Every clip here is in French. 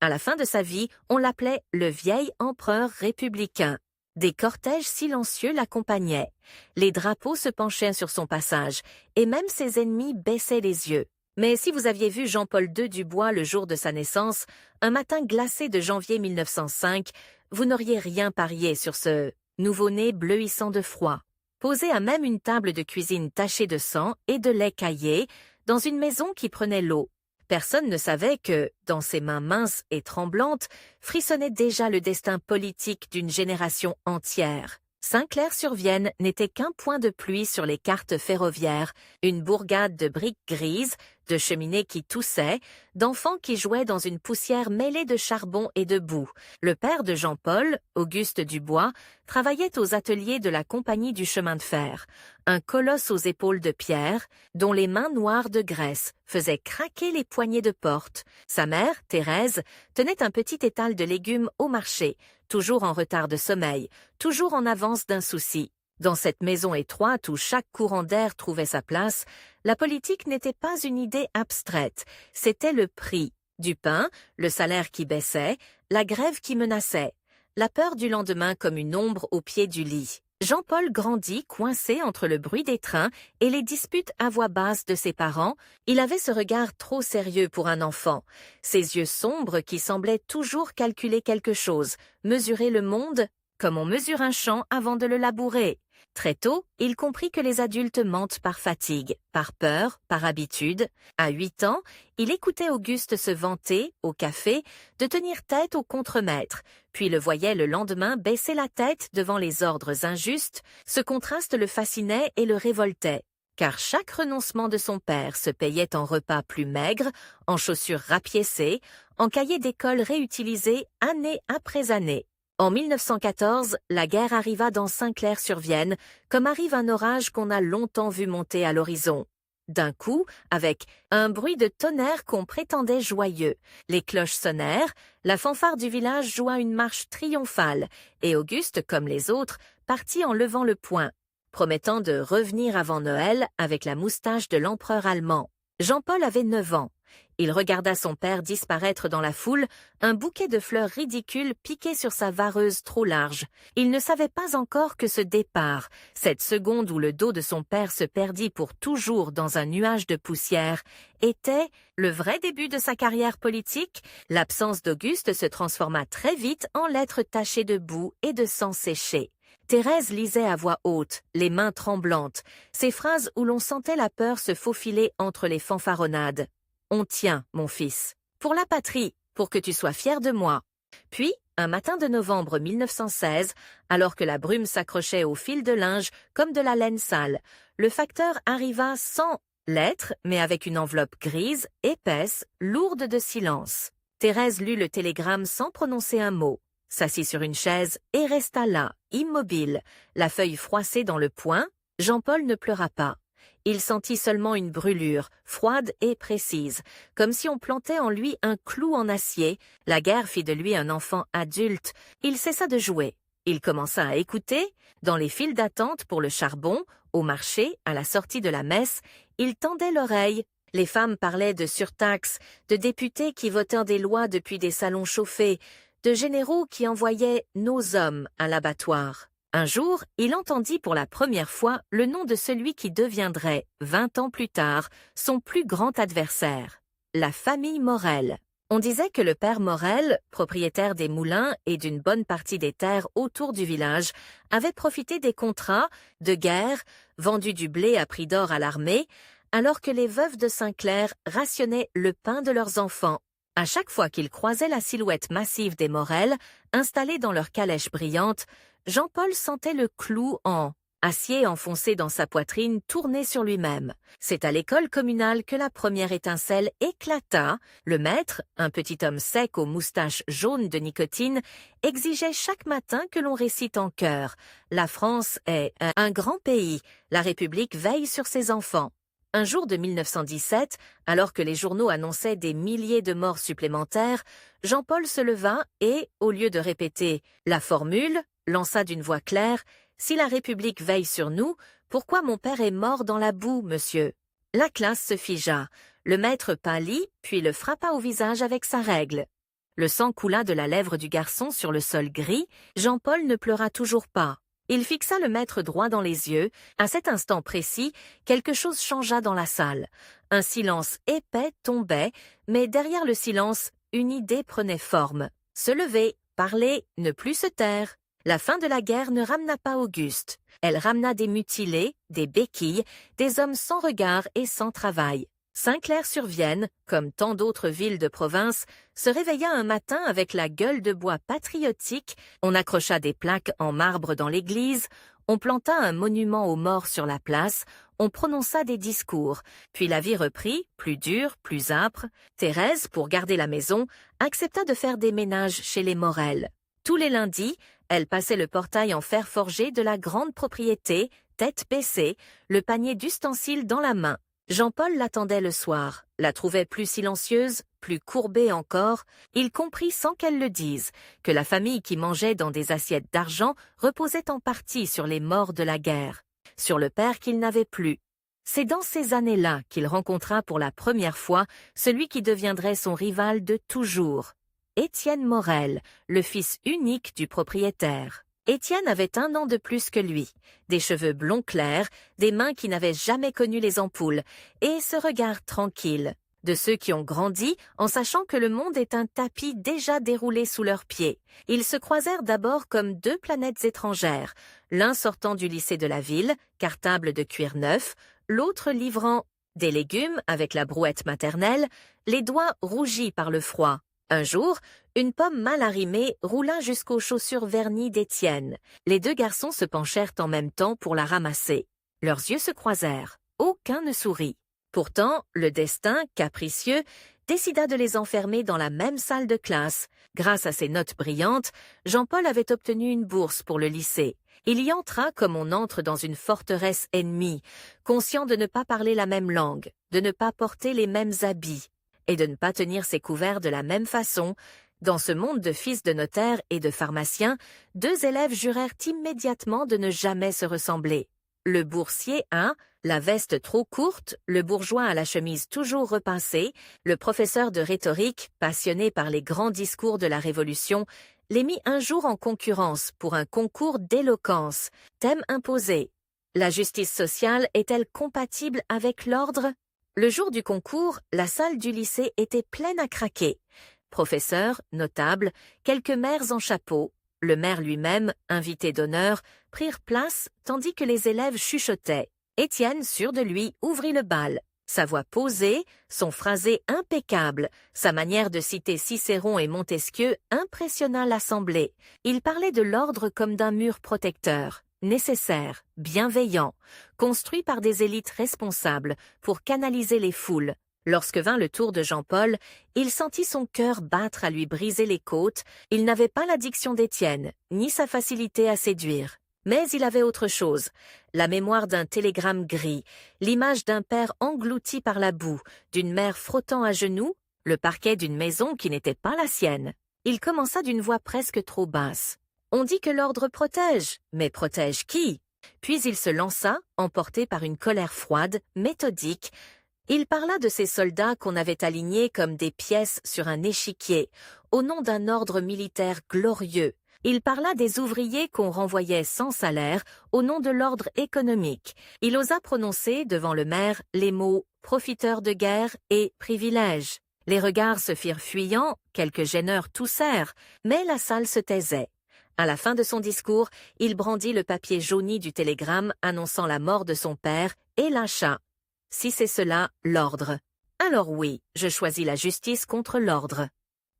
À la fin de sa vie, on l'appelait le vieil empereur républicain. Des cortèges silencieux l'accompagnaient. Les drapeaux se penchaient sur son passage, et même ses ennemis baissaient les yeux. Mais si vous aviez vu Jean-Paul II Dubois le jour de sa naissance, un matin glacé de janvier 1905, vous n'auriez rien parié sur ce nouveau-né bleuissant de froid. Posé à même une table de cuisine tachée de sang et de lait caillé, dans une maison qui prenait l'eau. Personne ne savait que, dans ses mains minces et tremblantes, frissonnait déjà le destin politique d'une génération entière. Saint-Clair-sur-Vienne n'était qu'un point de pluie sur les cartes ferroviaires, une bourgade de briques grises, de cheminées qui toussaient, d'enfants qui jouaient dans une poussière mêlée de charbon et de boue. Le père de Jean-Paul, Auguste Dubois, travaillait aux ateliers de la Compagnie du chemin de fer, un colosse aux épaules de pierre, dont les mains noires de graisse faisaient craquer les poignées de porte. Sa mère, Thérèse, tenait un petit étal de légumes au marché, toujours en retard de sommeil, toujours en avance d'un souci. Dans cette maison étroite où chaque courant d'air trouvait sa place, la politique n'était pas une idée abstraite, c'était le prix. Du pain, le salaire qui baissait, la grève qui menaçait, la peur du lendemain comme une ombre au pied du lit. Jean-Paul grandit coincé entre le bruit des trains et les disputes à voix basse de ses parents. Il avait ce regard trop sérieux pour un enfant, ses yeux sombres qui semblaient toujours calculer quelque chose, mesurer le monde comme on mesure un champ avant de le labourer. Très tôt, il comprit que les adultes mentent par fatigue, par peur, par habitude. À 8 ans, il écoutait Auguste se vanter, au café, de tenir tête au contremaître, puis le voyait le lendemain baisser la tête devant les ordres injustes. Ce contraste le fascinait et le révoltait, car chaque renoncement de son père se payait en repas plus maigres, en chaussures rapiécées, en cahiers d'école réutilisés année après année. En 1914, la guerre arriva dans Saint-Clair-sur-Vienne, comme arrive un orage qu'on a longtemps vu monter à l'horizon. D'un coup, avec un bruit de tonnerre qu'on prétendait joyeux, les cloches sonnèrent, la fanfare du village joua une marche triomphale, et Auguste, comme les autres, partit en levant le poing, promettant de revenir avant Noël avec la moustache de l'empereur allemand. Jean-Paul avait 9 ans. Il regarda son père disparaître dans la foule, un bouquet de fleurs ridicules piqué sur sa vareuse trop large. Il ne savait pas encore que ce départ, cette seconde où le dos de son père se perdit pour toujours dans un nuage de poussière, était le vrai début de sa carrière politique. L'absence d'Auguste se transforma très vite en lettres tachées de boue et de sang séché. Thérèse lisait à voix haute, les mains tremblantes, ces phrases où l'on sentait la peur se faufiler entre les fanfaronnades. « On tient, mon fils. Pour la patrie, pour que tu sois fier de moi. » Puis, un matin de novembre 1916, alors que la brume s'accrochait au fil de linge comme de la laine sale, le facteur arriva sans lettre, mais avec une enveloppe grise, épaisse, lourde de silence. Thérèse lut le télégramme sans prononcer un mot, s'assit sur une chaise et resta là, immobile, la feuille froissée dans le poing. Jean-Paul ne pleura pas. Il sentit seulement une brûlure, froide et précise, comme si on plantait en lui un clou en acier. La guerre fit de lui un enfant adulte. Il cessa de jouer. Il commença à écouter. Dans les files d'attente pour le charbon, au marché, à la sortie de la messe, il tendait l'oreille. Les femmes parlaient de surtaxes, de députés qui votèrent des lois depuis des salons chauffés, de généraux qui envoyaient nos hommes à l'abattoir. Un jour, il entendit pour la première fois le nom de celui qui deviendrait, 20 ans plus tard, son plus grand adversaire, la famille Morel. On disait que le père Morel, propriétaire des moulins et d'une bonne partie des terres autour du village, avait profité des contrats de guerre, vendu du blé à prix d'or à l'armée, alors que les veuves de Saint-Clair rationnaient le pain de leurs enfants. À chaque fois qu'il croisait la silhouette massive des Morel, installés dans leur calèche brillante, Jean-Paul sentait le clou en acier enfoncé dans sa poitrine tourner sur lui-même. C'est à l'école communale que la première étincelle éclata. Le maître, un petit homme sec aux moustaches jaunes de nicotine, exigeait chaque matin que l'on récite en chœur. La France est un grand pays. La République veille sur ses enfants. Un jour de 1917, alors que les journaux annonçaient des milliers de morts supplémentaires, Jean-Paul se leva et, au lieu de répéter la formule, lança d'une voix claire « Si la République veille sur nous, pourquoi mon père est mort dans la boue, monsieur ?» La classe se figea. Le maître pâlit, puis le frappa au visage avec sa règle. Le sang coula de la lèvre du garçon sur le sol gris. Jean-Paul ne pleura toujours pas. Il fixa le maître droit dans les yeux. À cet instant précis, quelque chose changea dans la salle. Un silence épais tombait, mais derrière le silence, une idée prenait forme. Se lever, parler, ne plus se taire. La fin de la guerre ne ramena pas Auguste. Elle ramena des mutilés, des béquilles, des hommes sans regard et sans travail. Saint-Clair-sur-Vienne, comme tant d'autres villes de province, se réveilla un matin avec la gueule de bois patriotique, on accrocha des plaques en marbre dans l'église, on planta un monument aux morts sur la place, on prononça des discours, puis la vie reprit, plus dure, plus âpre. Thérèse, pour garder la maison, accepta de faire des ménages chez les Morel. Tous les lundis, elle passait le portail en fer forgé de la grande propriété, tête baissée, le panier d'ustensiles dans la main. Jean-Paul l'attendait le soir, la trouvait plus silencieuse, plus courbée encore. Il comprit sans qu'elle le dise que la famille qui mangeait dans des assiettes d'argent reposait en partie sur les morts de la guerre, sur le père qu'il n'avait plus. C'est dans ces années-là qu'il rencontra pour la première fois celui qui deviendrait son rival de toujours, Étienne Morel, le fils unique du propriétaire. Étienne avait 1 an de plus que lui, des cheveux blonds clairs, des mains qui n'avaient jamais connu les ampoules, et ce regard tranquille, de ceux qui ont grandi en sachant que le monde est un tapis déjà déroulé sous leurs pieds. Ils se croisèrent d'abord comme 2 planètes étrangères, l'un sortant du lycée de la ville, cartable de cuir neuf, l'autre livrant des légumes avec la brouette maternelle, les doigts rougis par le froid. Un jour, une pomme mal arrimée roula jusqu'aux chaussures vernies d'Étienne. Les 2 garçons se penchèrent en même temps pour la ramasser. Leurs yeux se croisèrent. Aucun ne sourit. Pourtant, le destin, capricieux, décida de les enfermer dans la même salle de classe. Grâce à ses notes brillantes, Jean-Paul avait obtenu une bourse pour le lycée. Il y entra comme on entre dans une forteresse ennemie, conscient de ne pas parler la même langue, de ne pas porter les mêmes habits, et de ne pas tenir ses couverts de la même façon. Dans ce monde de fils de notaire et de pharmacien, 2 élèves jurèrent immédiatement de ne jamais se ressembler. Le boursier a la veste trop courte, le bourgeois à la chemise toujours repincée, le professeur de rhétorique, passionné par les grands discours de la Révolution, les mit un jour en concurrence pour un concours d'éloquence. Thème imposé. La justice sociale est-elle compatible avec l'ordre ? Le jour du concours, la salle du lycée était pleine à craquer. Professeurs, notables, quelques maires en chapeau, le maire lui-même, invité d'honneur, prirent place tandis que les élèves chuchotaient. Étienne, sûr de lui, ouvrit le bal. Sa voix posée, son phrasé impeccable, sa manière de citer Cicéron et Montesquieu impressionna l'assemblée. Il parlait de l'ordre comme d'un mur protecteur, nécessaire, bienveillant, construit par des élites responsables pour canaliser les foules. Lorsque vint le tour de Jean-Paul, il sentit son cœur battre à lui briser les côtes. Il n'avait pas la diction d'Étienne, ni sa facilité à séduire. Mais il avait autre chose, la mémoire d'un télégramme gris, l'image d'un père englouti par la boue, d'une mère frottant à genoux, le parquet d'une maison qui n'était pas la sienne. Il commença d'une voix presque trop basse. On dit que l'ordre protège, mais protège qui ? Puis il se lança, emporté par une colère froide, méthodique. Il parla de ces soldats qu'on avait alignés comme des pièces sur un échiquier, au nom d'un ordre militaire glorieux. Il parla des ouvriers qu'on renvoyait sans salaire au nom de l'ordre économique. Il osa prononcer devant le maire les mots « profiteurs de guerre » et « privilèges ». Les regards se firent fuyants, quelques gêneurs toussèrent, mais la salle se taisait. À la fin de son discours, il brandit le papier jauni du télégramme annonçant la mort de son père et lâcha. « Si c'est cela, l'ordre. Alors oui, je choisis la justice contre l'ordre. »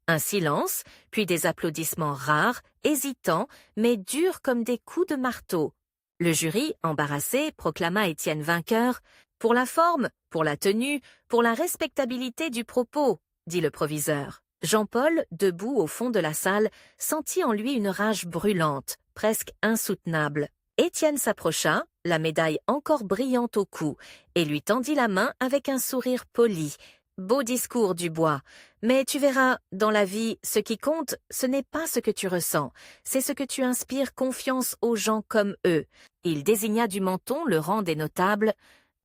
Un silence, puis des applaudissements rares, hésitants, mais durs comme des coups de marteau. Le jury, embarrassé, proclama Étienne vainqueur. « Pour la forme, pour la tenue, pour la respectabilité du propos », dit le proviseur. Jean-Paul, debout au fond de la salle, sentit en lui une rage brûlante, presque insoutenable. Étienne s'approcha, la médaille encore brillante au cou, et lui tendit la main avec un sourire poli. Beau discours, Dubois, mais tu verras, dans la vie, ce qui compte, ce n'est pas ce que tu ressens, c'est ce que tu inspires confiance aux gens comme eux. Il désigna du menton le rang des notables.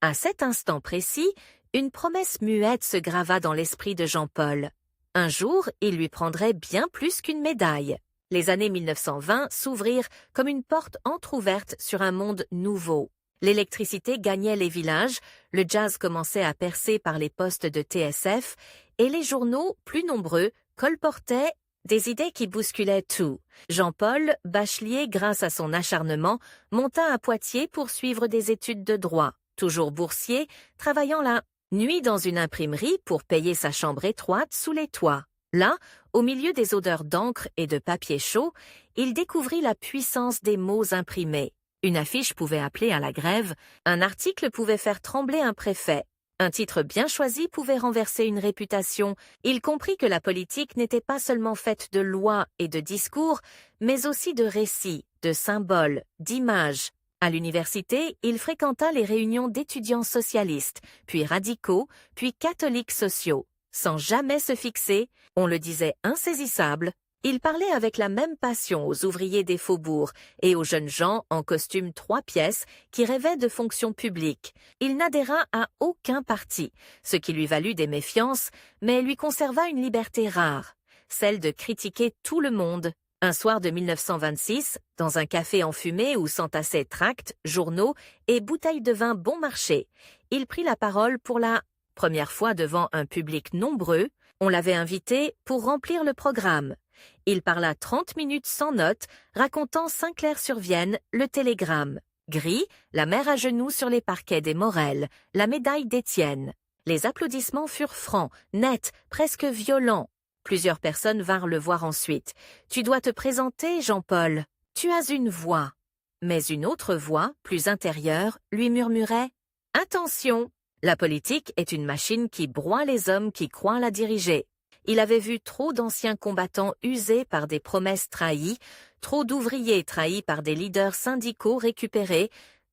À cet instant précis, une promesse muette se grava dans l'esprit de Jean-Paul. Un jour, il lui prendrait bien plus qu'une médaille. Les années 1920 s'ouvrirent comme une porte entr'ouverte sur un monde nouveau. L'électricité gagnait les villages, le jazz commençait à percer par les postes de TSF, et les journaux, plus nombreux, colportaient des idées qui bousculaient tout. Jean-Paul, bachelier grâce à son acharnement, monta à Poitiers pour suivre des études de droit. Toujours boursier, travaillant la nuit dans une imprimerie pour payer sa chambre étroite sous les toits. Là, au milieu des odeurs d'encre et de papier chaud, il découvrit la puissance des mots imprimés. Une affiche pouvait appeler à la grève, un article pouvait faire trembler un préfet. Un titre bien choisi pouvait renverser une réputation. Il comprit que la politique n'était pas seulement faite de lois et de discours, mais aussi de récits, de symboles, d'images. À l'université, il fréquenta les réunions d'étudiants socialistes, puis radicaux, puis catholiques sociaux. Sans jamais se fixer, on le disait insaisissable, il parlait avec la même passion aux ouvriers des faubourgs et aux jeunes gens en costume 3 pièces qui rêvaient de fonctions publiques. Il n'adhéra à aucun parti, ce qui lui valut des méfiances, mais lui conserva une liberté rare, celle de critiquer tout le monde. Un soir de 1926, dans un café enfumé où s'entassaient tracts, journaux et bouteilles de vin bon marché, il prit la parole pour la première fois devant un public nombreux. On l'avait invité pour remplir le programme. Il parla 30 minutes sans notes, racontant Saint-Clair-sur-Vienne, le télégramme. Gris, la mère à genoux sur les parquets des Morel, la médaille d'Étienne. Les applaudissements furent francs, nets, presque violents. Plusieurs personnes vinrent le voir ensuite. « Tu dois te présenter, Jean-Paul. Tu as une voix. » Mais une autre voix, plus intérieure, lui murmurait « Attention, la politique est une machine qui broie les hommes qui croient la diriger. » Il avait vu trop d'anciens combattants usés par des promesses trahies, trop d'ouvriers trahis par des leaders syndicaux récupérés.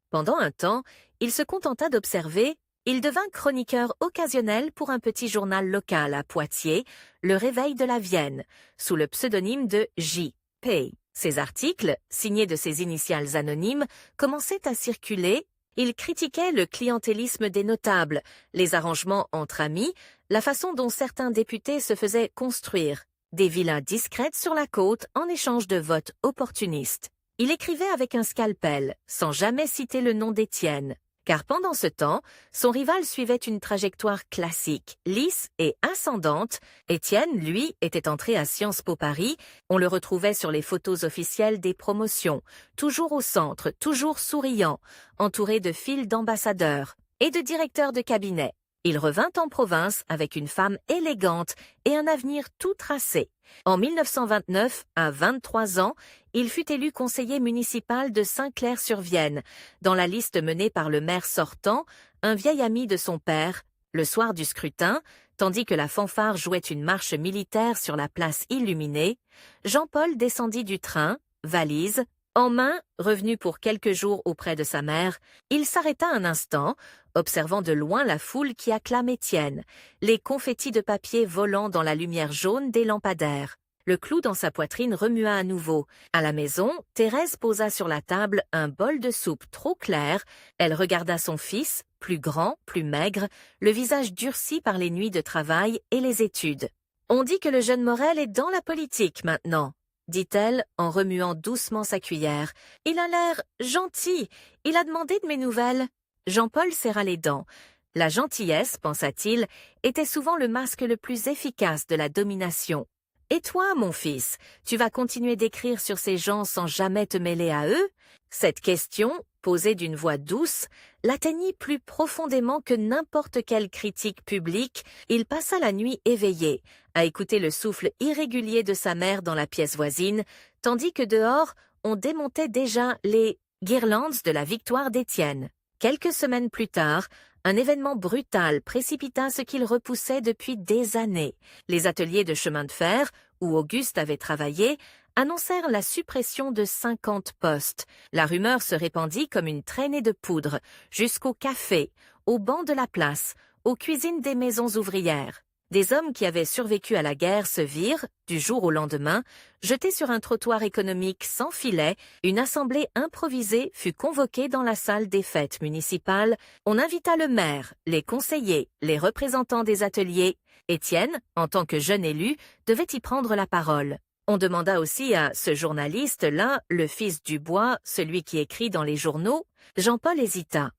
Pendant un temps, il se contenta d'observer. Il devint chroniqueur occasionnel pour un petit journal local à Poitiers, Le Réveil de la Vienne, sous le pseudonyme de J.P. Ses articles, signés de ses initiales anonymes, commençaient à circuler. Il critiquait le clientélisme des notables, les arrangements entre amis, la façon dont certains députés se faisaient construire, des villas discrètes sur la côte en échange de votes opportunistes. Il écrivait avec un scalpel, sans jamais citer le nom d'Étienne. Car pendant ce temps, son rival suivait une trajectoire classique, lisse et ascendante. Étienne, lui, était entré à Sciences Po Paris. On le retrouvait sur les photos officielles des promotions, toujours au centre, toujours souriant, entouré de files d'ambassadeurs et de directeurs de cabinet. Il revint en province avec une femme élégante et un avenir tout tracé. En 1929, à 23 ans, il fut élu conseiller municipal de Saint-Clair-sur-Vienne, dans la liste menée par le maire sortant, un vieil ami de son père. Le soir du scrutin, tandis que la fanfare jouait une marche militaire sur la place illuminée, Jean-Paul descendit du train, valise en main, revenu pour quelques jours auprès de sa mère. Il s'arrêta un instant, observant de loin la foule qui acclame Étienne, les confettis de papier volant dans la lumière jaune des lampadaires. Le clou dans sa poitrine remua à nouveau. À la maison, Thérèse posa sur la table un bol de soupe trop clair. Elle regarda son fils, plus grand, plus maigre, le visage durci par les nuits de travail et les études. « On dit que le jeune Morel est dans la politique maintenant, » dit-elle en remuant doucement sa cuillère. « Il a l'air gentil. Il a demandé de mes nouvelles. » Jean-Paul serra les dents. La gentillesse, pensa-t-il, était souvent le masque le plus efficace de la domination. « Et toi, mon fils, tu vas continuer d'écrire sur ces gens sans jamais te mêler à eux ?» Cette question, posée d'une voix douce, l'atteignit plus profondément que n'importe quelle critique publique. Il passa la nuit éveillé, à écouter le souffle irrégulier de sa mère dans la pièce voisine, tandis que dehors, on démontait déjà les guirlandes de la victoire d'Étienne. Quelques semaines plus tard, un événement brutal précipita ce qu'il repoussait depuis des années. Les ateliers de chemin de fer, où Auguste avait travaillé, annoncèrent la suppression de 50 postes. La rumeur se répandit comme une traînée de poudre, jusqu'au café, aux bancs de la place, aux cuisines des maisons ouvrières. Des hommes qui avaient survécu à la guerre se virent, du jour au lendemain, jetés sur un trottoir économique sans filet. Une assemblée improvisée fut convoquée dans la salle des fêtes municipales. On invita le maire, les conseillers, les représentants des ateliers. Étienne, en tant que jeune élu, devait y prendre la parole. On demanda aussi à ce journaliste-là, le fils Dubois, celui qui écrit dans les journaux. Jean-Paul hésita.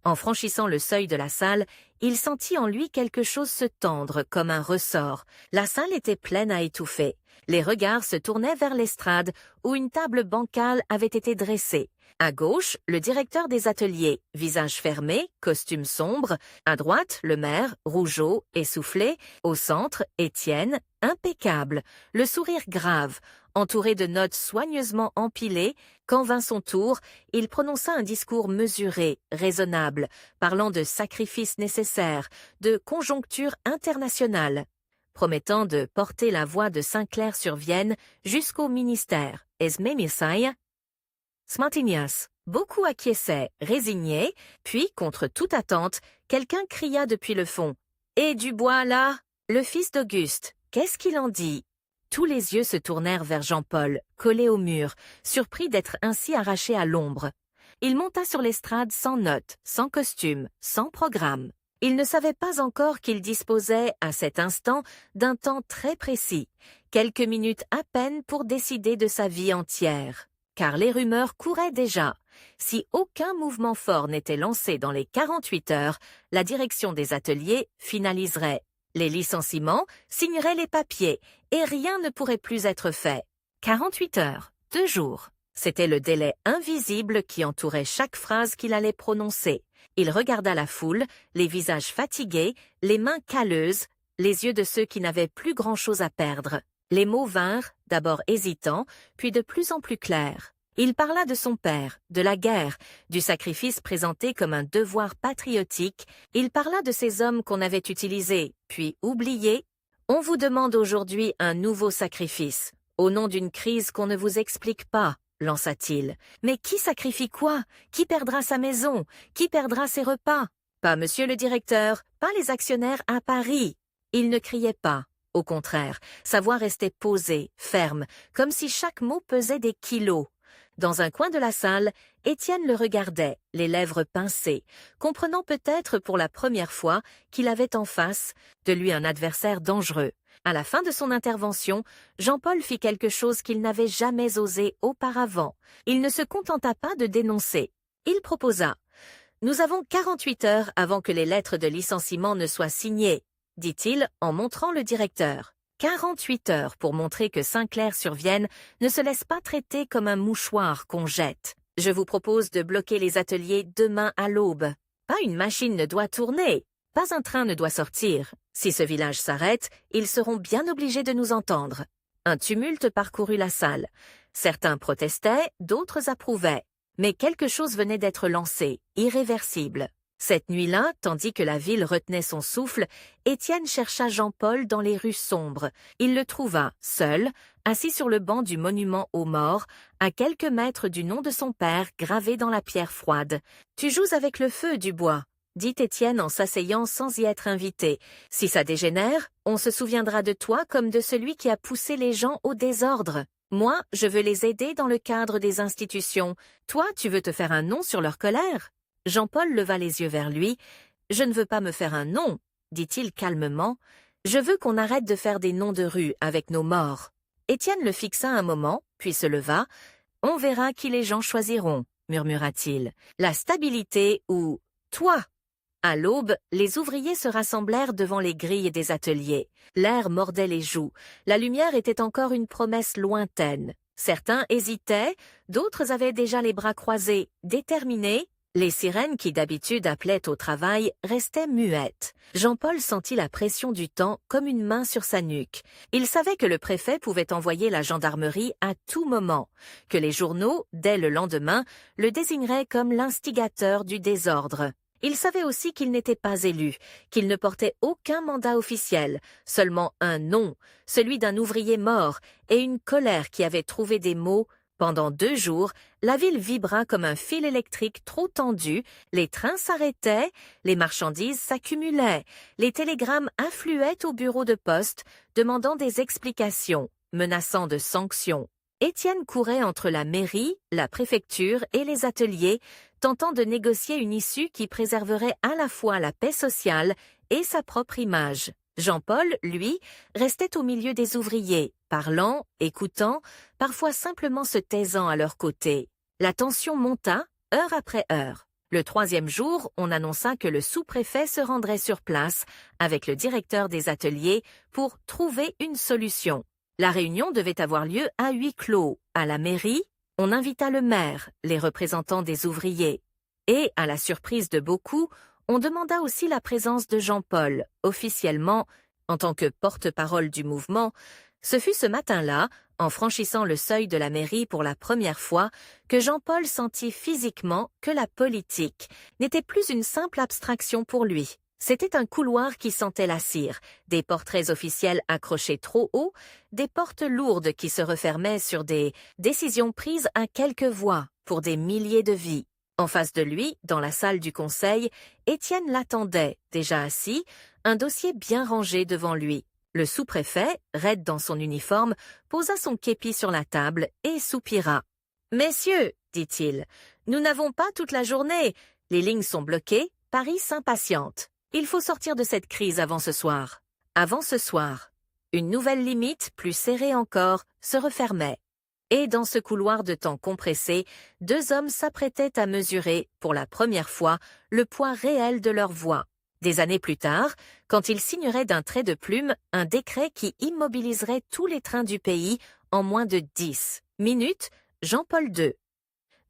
En franchissant le seuil de la salle, il sentit en lui quelque chose se tendre comme un ressort. La salle était pleine à étouffer. Les regards se tournaient vers l'estrade où une table bancale avait été dressée. À gauche, le directeur des ateliers, visage fermé, costume sombre. À droite, le maire, rougeaud, essoufflé. Au centre, Étienne, impeccable, le sourire grave. Entouré de notes soigneusement empilées, quand vint son tour, il prononça un discours mesuré, raisonnable, parlant de sacrifices nécessaires, de conjoncture internationale, promettant de porter la voix de Saint-Clair-sur-Vienne jusqu'au ministère. Esmemisai Smartinias. Beaucoup acquiesçaient, résignés, puis, contre toute attente, quelqu'un cria depuis le fond. « Et Dubois, là ?» Le fils d'Auguste, qu'est-ce qu'il en dit? Tous les yeux se tournèrent vers Jean-Paul, collé au mur, surpris d'être ainsi arraché à l'ombre. Il monta sur l'estrade sans notes, sans costume, sans programme. Il ne savait pas encore qu'il disposait, à cet instant, d'un temps très précis, quelques minutes à peine pour décider de sa vie entière. Car les rumeurs couraient déjà. Si aucun mouvement fort n'était lancé dans les 48 heures, la direction des ateliers finaliserait. Les licenciements signeraient les papiers et rien ne pourrait plus être fait. 48 heures, 2 jours. C'était le délai invisible qui entourait chaque phrase qu'il allait prononcer. Il regarda la foule, les visages fatigués, les mains calleuses, les yeux de ceux qui n'avaient plus grand-chose à perdre. Les mots vinrent, d'abord hésitants, puis de plus en plus clairs. Il parla de son père, de la guerre, du sacrifice présenté comme un devoir patriotique. Il parla de ces hommes qu'on avait utilisés, puis oubliés. On vous demande aujourd'hui un nouveau sacrifice, au nom d'une crise qu'on ne vous explique pas, lança-t-il. Mais qui sacrifie quoi? Qui perdra sa maison? Qui perdra ses repas? Pas monsieur le directeur, pas les actionnaires à Paris. Il ne criait pas. Au contraire, sa voix restait posée, ferme, comme si chaque mot pesait des kilos. Dans un coin de la salle, Étienne le regardait, les lèvres pincées, comprenant peut-être pour la première fois qu'il avait en face de lui un adversaire dangereux. À la fin de son intervention, Jean-Paul fit quelque chose qu'il n'avait jamais osé auparavant. Il ne se contenta pas de dénoncer. Il proposa « Nous avons 48 heures avant que les lettres de licenciement ne soient signées », dit-il en montrant le directeur. 48 heures pour montrer que Saint-Clair-sur-Vienne ne se laisse pas traiter comme un mouchoir qu'on jette. Je vous propose de bloquer les ateliers demain à l'aube. Pas une machine ne doit tourner, pas un train ne doit sortir. Si ce village s'arrête, ils seront bien obligés de nous entendre. Un tumulte parcourut la salle. Certains protestaient, d'autres approuvaient. Mais quelque chose venait d'être lancé, irréversible. Cette nuit-là, tandis que la ville retenait son souffle, Étienne chercha Jean-Paul dans les rues sombres. Il le trouva, seul, assis sur le banc du monument aux morts, à quelques mètres du nom de son père gravé dans la pierre froide. « Tu joues avec le feu, Dubois », dit Étienne en s'asseyant sans y être invité. « Si ça dégénère, on se souviendra de toi comme de celui qui a poussé les gens au désordre. Moi, je veux les aider dans le cadre des institutions. Toi, tu veux te faire un nom sur leur colère ?» Jean-Paul leva les yeux vers lui. « Je ne veux pas me faire un nom, » dit-il calmement. « Je veux qu'on arrête de faire des noms de rue avec nos morts. » Étienne le fixa un moment, puis se leva. « On verra qui les gens choisiront, » murmura-t-il. « La stabilité ou toi ?» À l'aube, les ouvriers se rassemblèrent devant les grilles des ateliers. L'air mordait les joues. La lumière était encore une promesse lointaine. Certains hésitaient, d'autres avaient déjà les bras croisés, déterminés. Les sirènes qui d'habitude appelaient au travail restaient muettes. Jean-Paul sentit la pression du temps comme une main sur sa nuque. Il savait que le préfet pouvait envoyer la gendarmerie à tout moment, que les journaux, dès le lendemain, le désigneraient comme l'instigateur du désordre. Il savait aussi qu'il n'était pas élu, qu'il ne portait aucun mandat officiel, seulement un nom, celui d'un ouvrier mort, et une colère qui avait trouvé des mots Pendant 2 jours, la ville vibra comme un fil électrique trop tendu, les trains s'arrêtaient, les marchandises s'accumulaient, les télégrammes affluaient au bureau de poste, demandant des explications, menaçant de sanctions. Étienne courait entre la mairie, la préfecture et les ateliers, tentant de négocier une issue qui préserverait à la fois la paix sociale et sa propre image. Jean-Paul, lui, restait au milieu des ouvriers, parlant, écoutant, parfois simplement se taisant à leur côté. La tension monta, heure après heure. Le 3e jour, on annonça que le sous-préfet se rendrait sur place, avec le directeur des ateliers, pour trouver une solution. La réunion devait avoir lieu à huis clos. À la mairie, on invita le maire, les représentants des ouvriers. Et, à la surprise de beaucoup, on demanda aussi la présence de Jean-Paul, officiellement, en tant que porte-parole du mouvement. Ce fut ce matin-là, en franchissant le seuil de la mairie pour la première fois, que Jean-Paul sentit physiquement que la politique n'était plus une simple abstraction pour lui. C'était un couloir qui sentait la cire, des portraits officiels accrochés trop haut, des portes lourdes qui se refermaient sur des décisions prises à quelques voix pour des milliers de vies. En face de lui, dans la salle du conseil, Étienne l'attendait, déjà assis, un dossier bien rangé devant lui. Le sous-préfet, raide dans son uniforme, posa son képi sur la table et soupira. « Messieurs, dit-il, nous n'avons pas toute la journée. Les lignes sont bloquées, Paris s'impatiente. Il faut sortir de cette crise avant ce soir. » Avant ce soir, une nouvelle limite, plus serrée encore, se refermait. Et dans ce couloir de temps compressé, 2 hommes s'apprêtaient à mesurer, pour la première fois, le poids réel de leur voix. Des années plus tard, quand ils signeraient d'un trait de plume un décret qui immobiliserait tous les trains du pays en moins de 10 minutes, Jean-Paul II.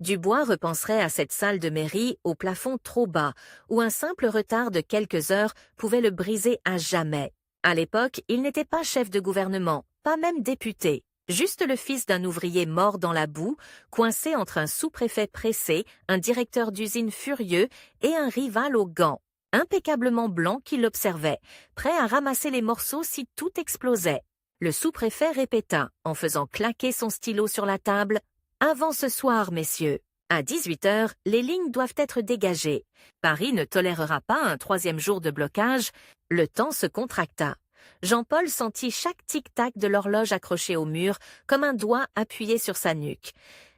Dubois repenserait à cette salle de mairie au plafond trop bas, où un simple retard de quelques heures pouvait le briser à jamais. À l'époque, il n'était pas chef de gouvernement, pas même député. Juste le fils d'un ouvrier mort dans la boue, coincé entre un sous-préfet pressé, un directeur d'usine furieux et un rival aux gants, impeccablement blanc qui l'observait, prêt à ramasser les morceaux si tout explosait. Le sous-préfet répéta, en faisant claquer son stylo sur la table, « Avant ce soir, messieurs. À 18 heures, les lignes doivent être dégagées. Paris ne tolérera pas un 3e jour de blocage. » Le temps se contracta. Jean-Paul sentit chaque tic-tac de l'horloge accrochée au mur comme un doigt appuyé sur sa nuque.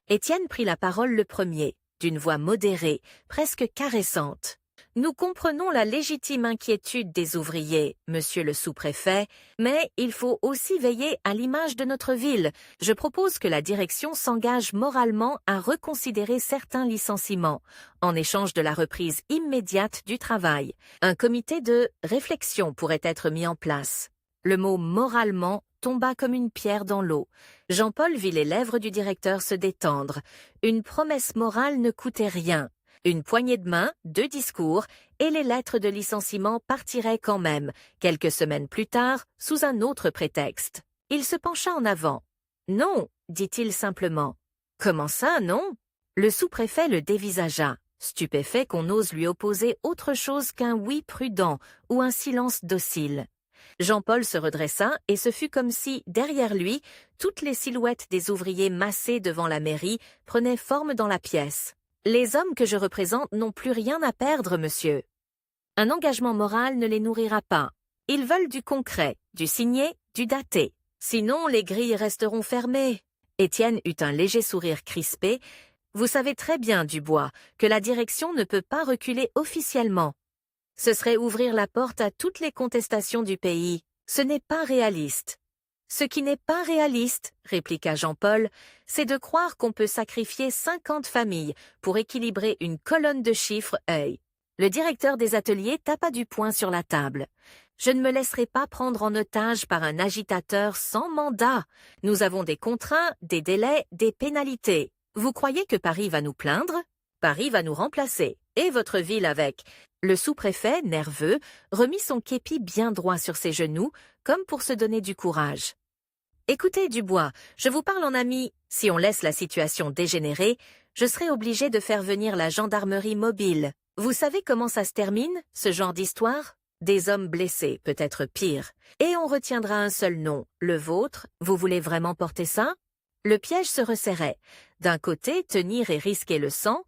Étienne prit la parole le premier, d'une voix modérée, presque caressante. « Nous comprenons la légitime inquiétude des ouvriers, monsieur le sous-préfet, mais il faut aussi veiller à l'image de notre ville. Je propose que la direction s'engage moralement à reconsidérer certains licenciements, en échange de la reprise immédiate du travail. Un comité de réflexion pourrait être mis en place. » Le mot « moralement » tomba comme une pierre dans l'eau. Jean-Paul vit les lèvres du directeur se détendre. Une promesse morale ne coûtait rien. Une poignée de main, 2 discours, et les lettres de licenciement partiraient quand même, quelques semaines plus tard, sous un autre prétexte. Il se pencha en avant. « Non, dit-il simplement. »« Comment ça, non ?» Le sous-préfet le dévisagea, stupéfait qu'on ose lui opposer autre chose qu'un oui prudent ou un silence docile. Jean-Paul se redressa et ce fut comme si, derrière lui, toutes les silhouettes des ouvriers massés devant la mairie prenaient forme dans la pièce. « Les hommes que je représente n'ont plus rien à perdre, monsieur. Un engagement moral ne les nourrira pas. Ils veulent du concret, du signé, du daté. Sinon, les grilles resteront fermées. » Étienne eut un léger sourire crispé. « Vous savez très bien, Dubois, que la direction ne peut pas reculer officiellement. Ce serait ouvrir la porte à toutes les contestations du pays. Ce n'est pas réaliste. » « Ce qui n'est pas réaliste, répliqua Jean-Paul, c'est de croire qu'on peut sacrifier 50 familles pour équilibrer une colonne de chiffres œil. » Le directeur des ateliers tapa du poing sur la table. « Je ne me laisserai pas prendre en otage par un agitateur sans mandat. Nous avons des contraintes, des délais, des pénalités. Vous croyez que Paris va nous plaindre? Paris va nous remplacer, et votre ville avec. » Le sous-préfet, nerveux, remit son képi bien droit sur ses genoux, comme pour se donner du courage. « Écoutez, Dubois, je vous parle en ami. Si on laisse la situation dégénérer, je serai obligé de faire venir la gendarmerie mobile. Vous savez comment ça se termine, ce genre d'histoire? Des hommes blessés, peut-être pire. Et on retiendra un seul nom, le vôtre. Vous voulez vraiment porter ça? » Le piège se resserrait. D'un côté, tenir et risquer le sang,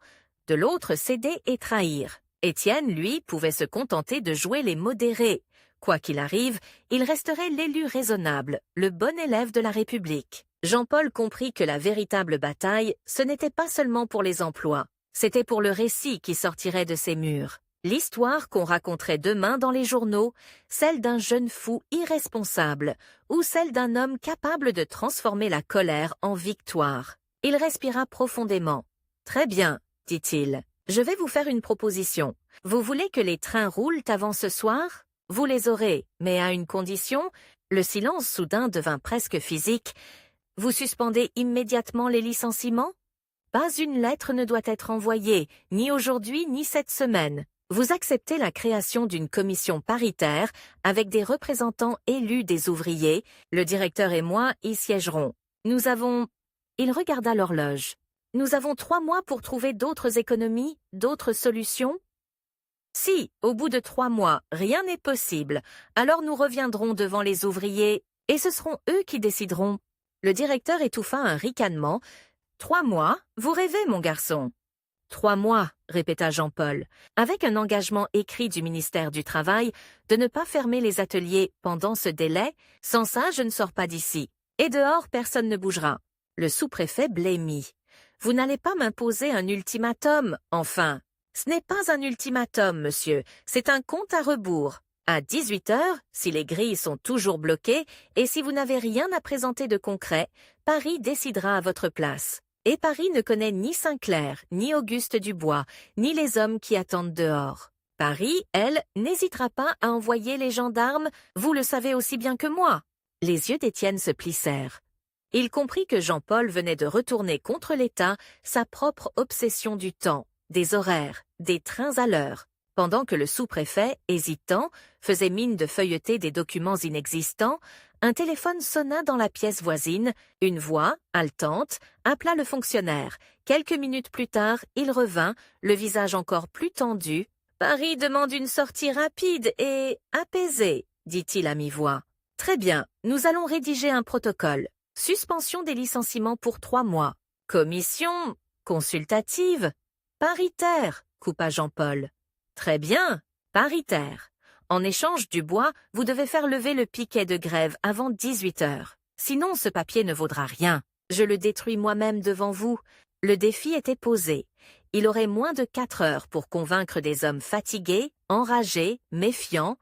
de l'autre, céder et trahir. Étienne, lui, pouvait se contenter de jouer les modérés. Quoi qu'il arrive, il resterait l'élu raisonnable, le bon élève de la République. Jean-Paul comprit que la véritable bataille, ce n'était pas seulement pour les emplois, c'était pour le récit qui sortirait de ces murs. L'histoire qu'on raconterait demain dans les journaux, celle d'un jeune fou irresponsable, ou celle d'un homme capable de transformer la colère en victoire. Il respira profondément. « Très bien, dit-il. Je vais vous faire une proposition. Vous voulez que les trains roulent avant ce soir ? Vous les aurez, mais à une condition. » Le silence soudain devint presque physique. « Vous suspendez immédiatement les licenciements ? Pas une lettre ne doit être envoyée, ni aujourd'hui ni cette semaine. Vous acceptez la création d'une commission paritaire avec des représentants élus des ouvriers. Le directeur et moi y siégerons. Nous avons... » Il regarda l'horloge. « Nous avons 3 mois pour trouver d'autres économies, d'autres solutions ? » Si, au bout de 3 mois, rien n'est possible, alors nous reviendrons devant les ouvriers, et ce seront eux qui décideront. Le directeur étouffa un ricanement. « 3 mois, vous rêvez, mon garçon. » 3 mois, répéta Jean-Paul, avec un engagement écrit du ministère du Travail de ne pas fermer les ateliers pendant ce délai. Sans ça, je ne sors pas d'ici. Et dehors, personne ne bougera. Le sous-préfet blêmit. Vous n'allez pas m'imposer un ultimatum, enfin. Ce n'est pas un ultimatum, monsieur, c'est un compte à rebours. À 18 heures, si les grilles sont toujours bloquées et si vous n'avez rien à présenter de concret, Paris décidera à votre place. Et Paris ne connaît ni Sinclair, ni Auguste Dubois, ni les hommes qui attendent dehors. Paris, elle, n'hésitera pas à envoyer les gendarmes, vous le savez aussi bien que moi. Les yeux d'Étienne se plissèrent. Il comprit que Jean-Paul venait de retourner contre l'État sa propre obsession du temps, des horaires, des trains à l'heure. Pendant que le sous-préfet, hésitant, faisait mine de feuilleter des documents inexistants, un téléphone sonna dans la pièce voisine, une voix, haletante, appela le fonctionnaire. Quelques minutes plus tard, il revint, le visage encore plus tendu. « Paris demande une sortie rapide et apaisée, » dit-il à mi-voix. « Très bien, nous allons rédiger un protocole. Suspension des licenciements pour 3 mois. Commission consultative. Paritaire, coupa Jean-Paul. Très bien, paritaire. En échange du bois, vous devez faire lever le piquet de grève avant 18 heures. Sinon, ce papier ne vaudra rien. Je le détruis moi-même devant vous. Le défi était posé. Il aurait moins de 4 heures pour convaincre des hommes fatigués, enragés, méfiants.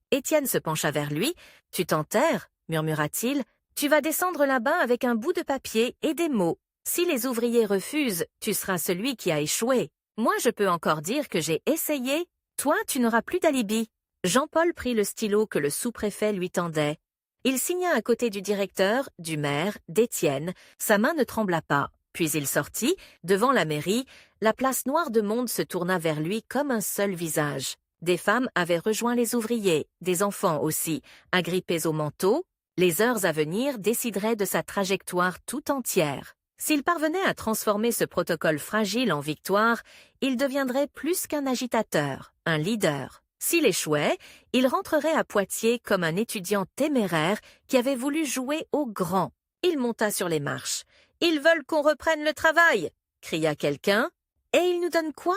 Étienne se pencha vers lui. « Tu t'enterres » murmura-t-il. « Tu vas descendre là-bas avec un bout de papier et des mots. Si les ouvriers refusent, tu seras celui qui a échoué. Moi, je peux encore dire que j'ai essayé. Toi, tu n'auras plus d'alibi. » Jean-Paul prit le stylo que le sous-préfet lui tendait. Il signa à côté du directeur, du maire, d'Étienne. Sa main ne trembla pas. Puis il sortit. Devant la mairie, la place noire de monde se tourna vers lui comme un seul visage. Des femmes avaient rejoint les ouvriers, des enfants aussi, agrippés au manteau. Les heures à venir décideraient de sa trajectoire tout entière. S'il parvenait à transformer ce protocole fragile en victoire, il deviendrait plus qu'un agitateur, un leader. S'il échouait, il rentrerait à Poitiers comme un étudiant téméraire qui avait voulu jouer au grand. Il monta sur les marches. « Ils veulent qu'on reprenne le travail !» cria quelqu'un. « Et ils nous donnent quoi ?»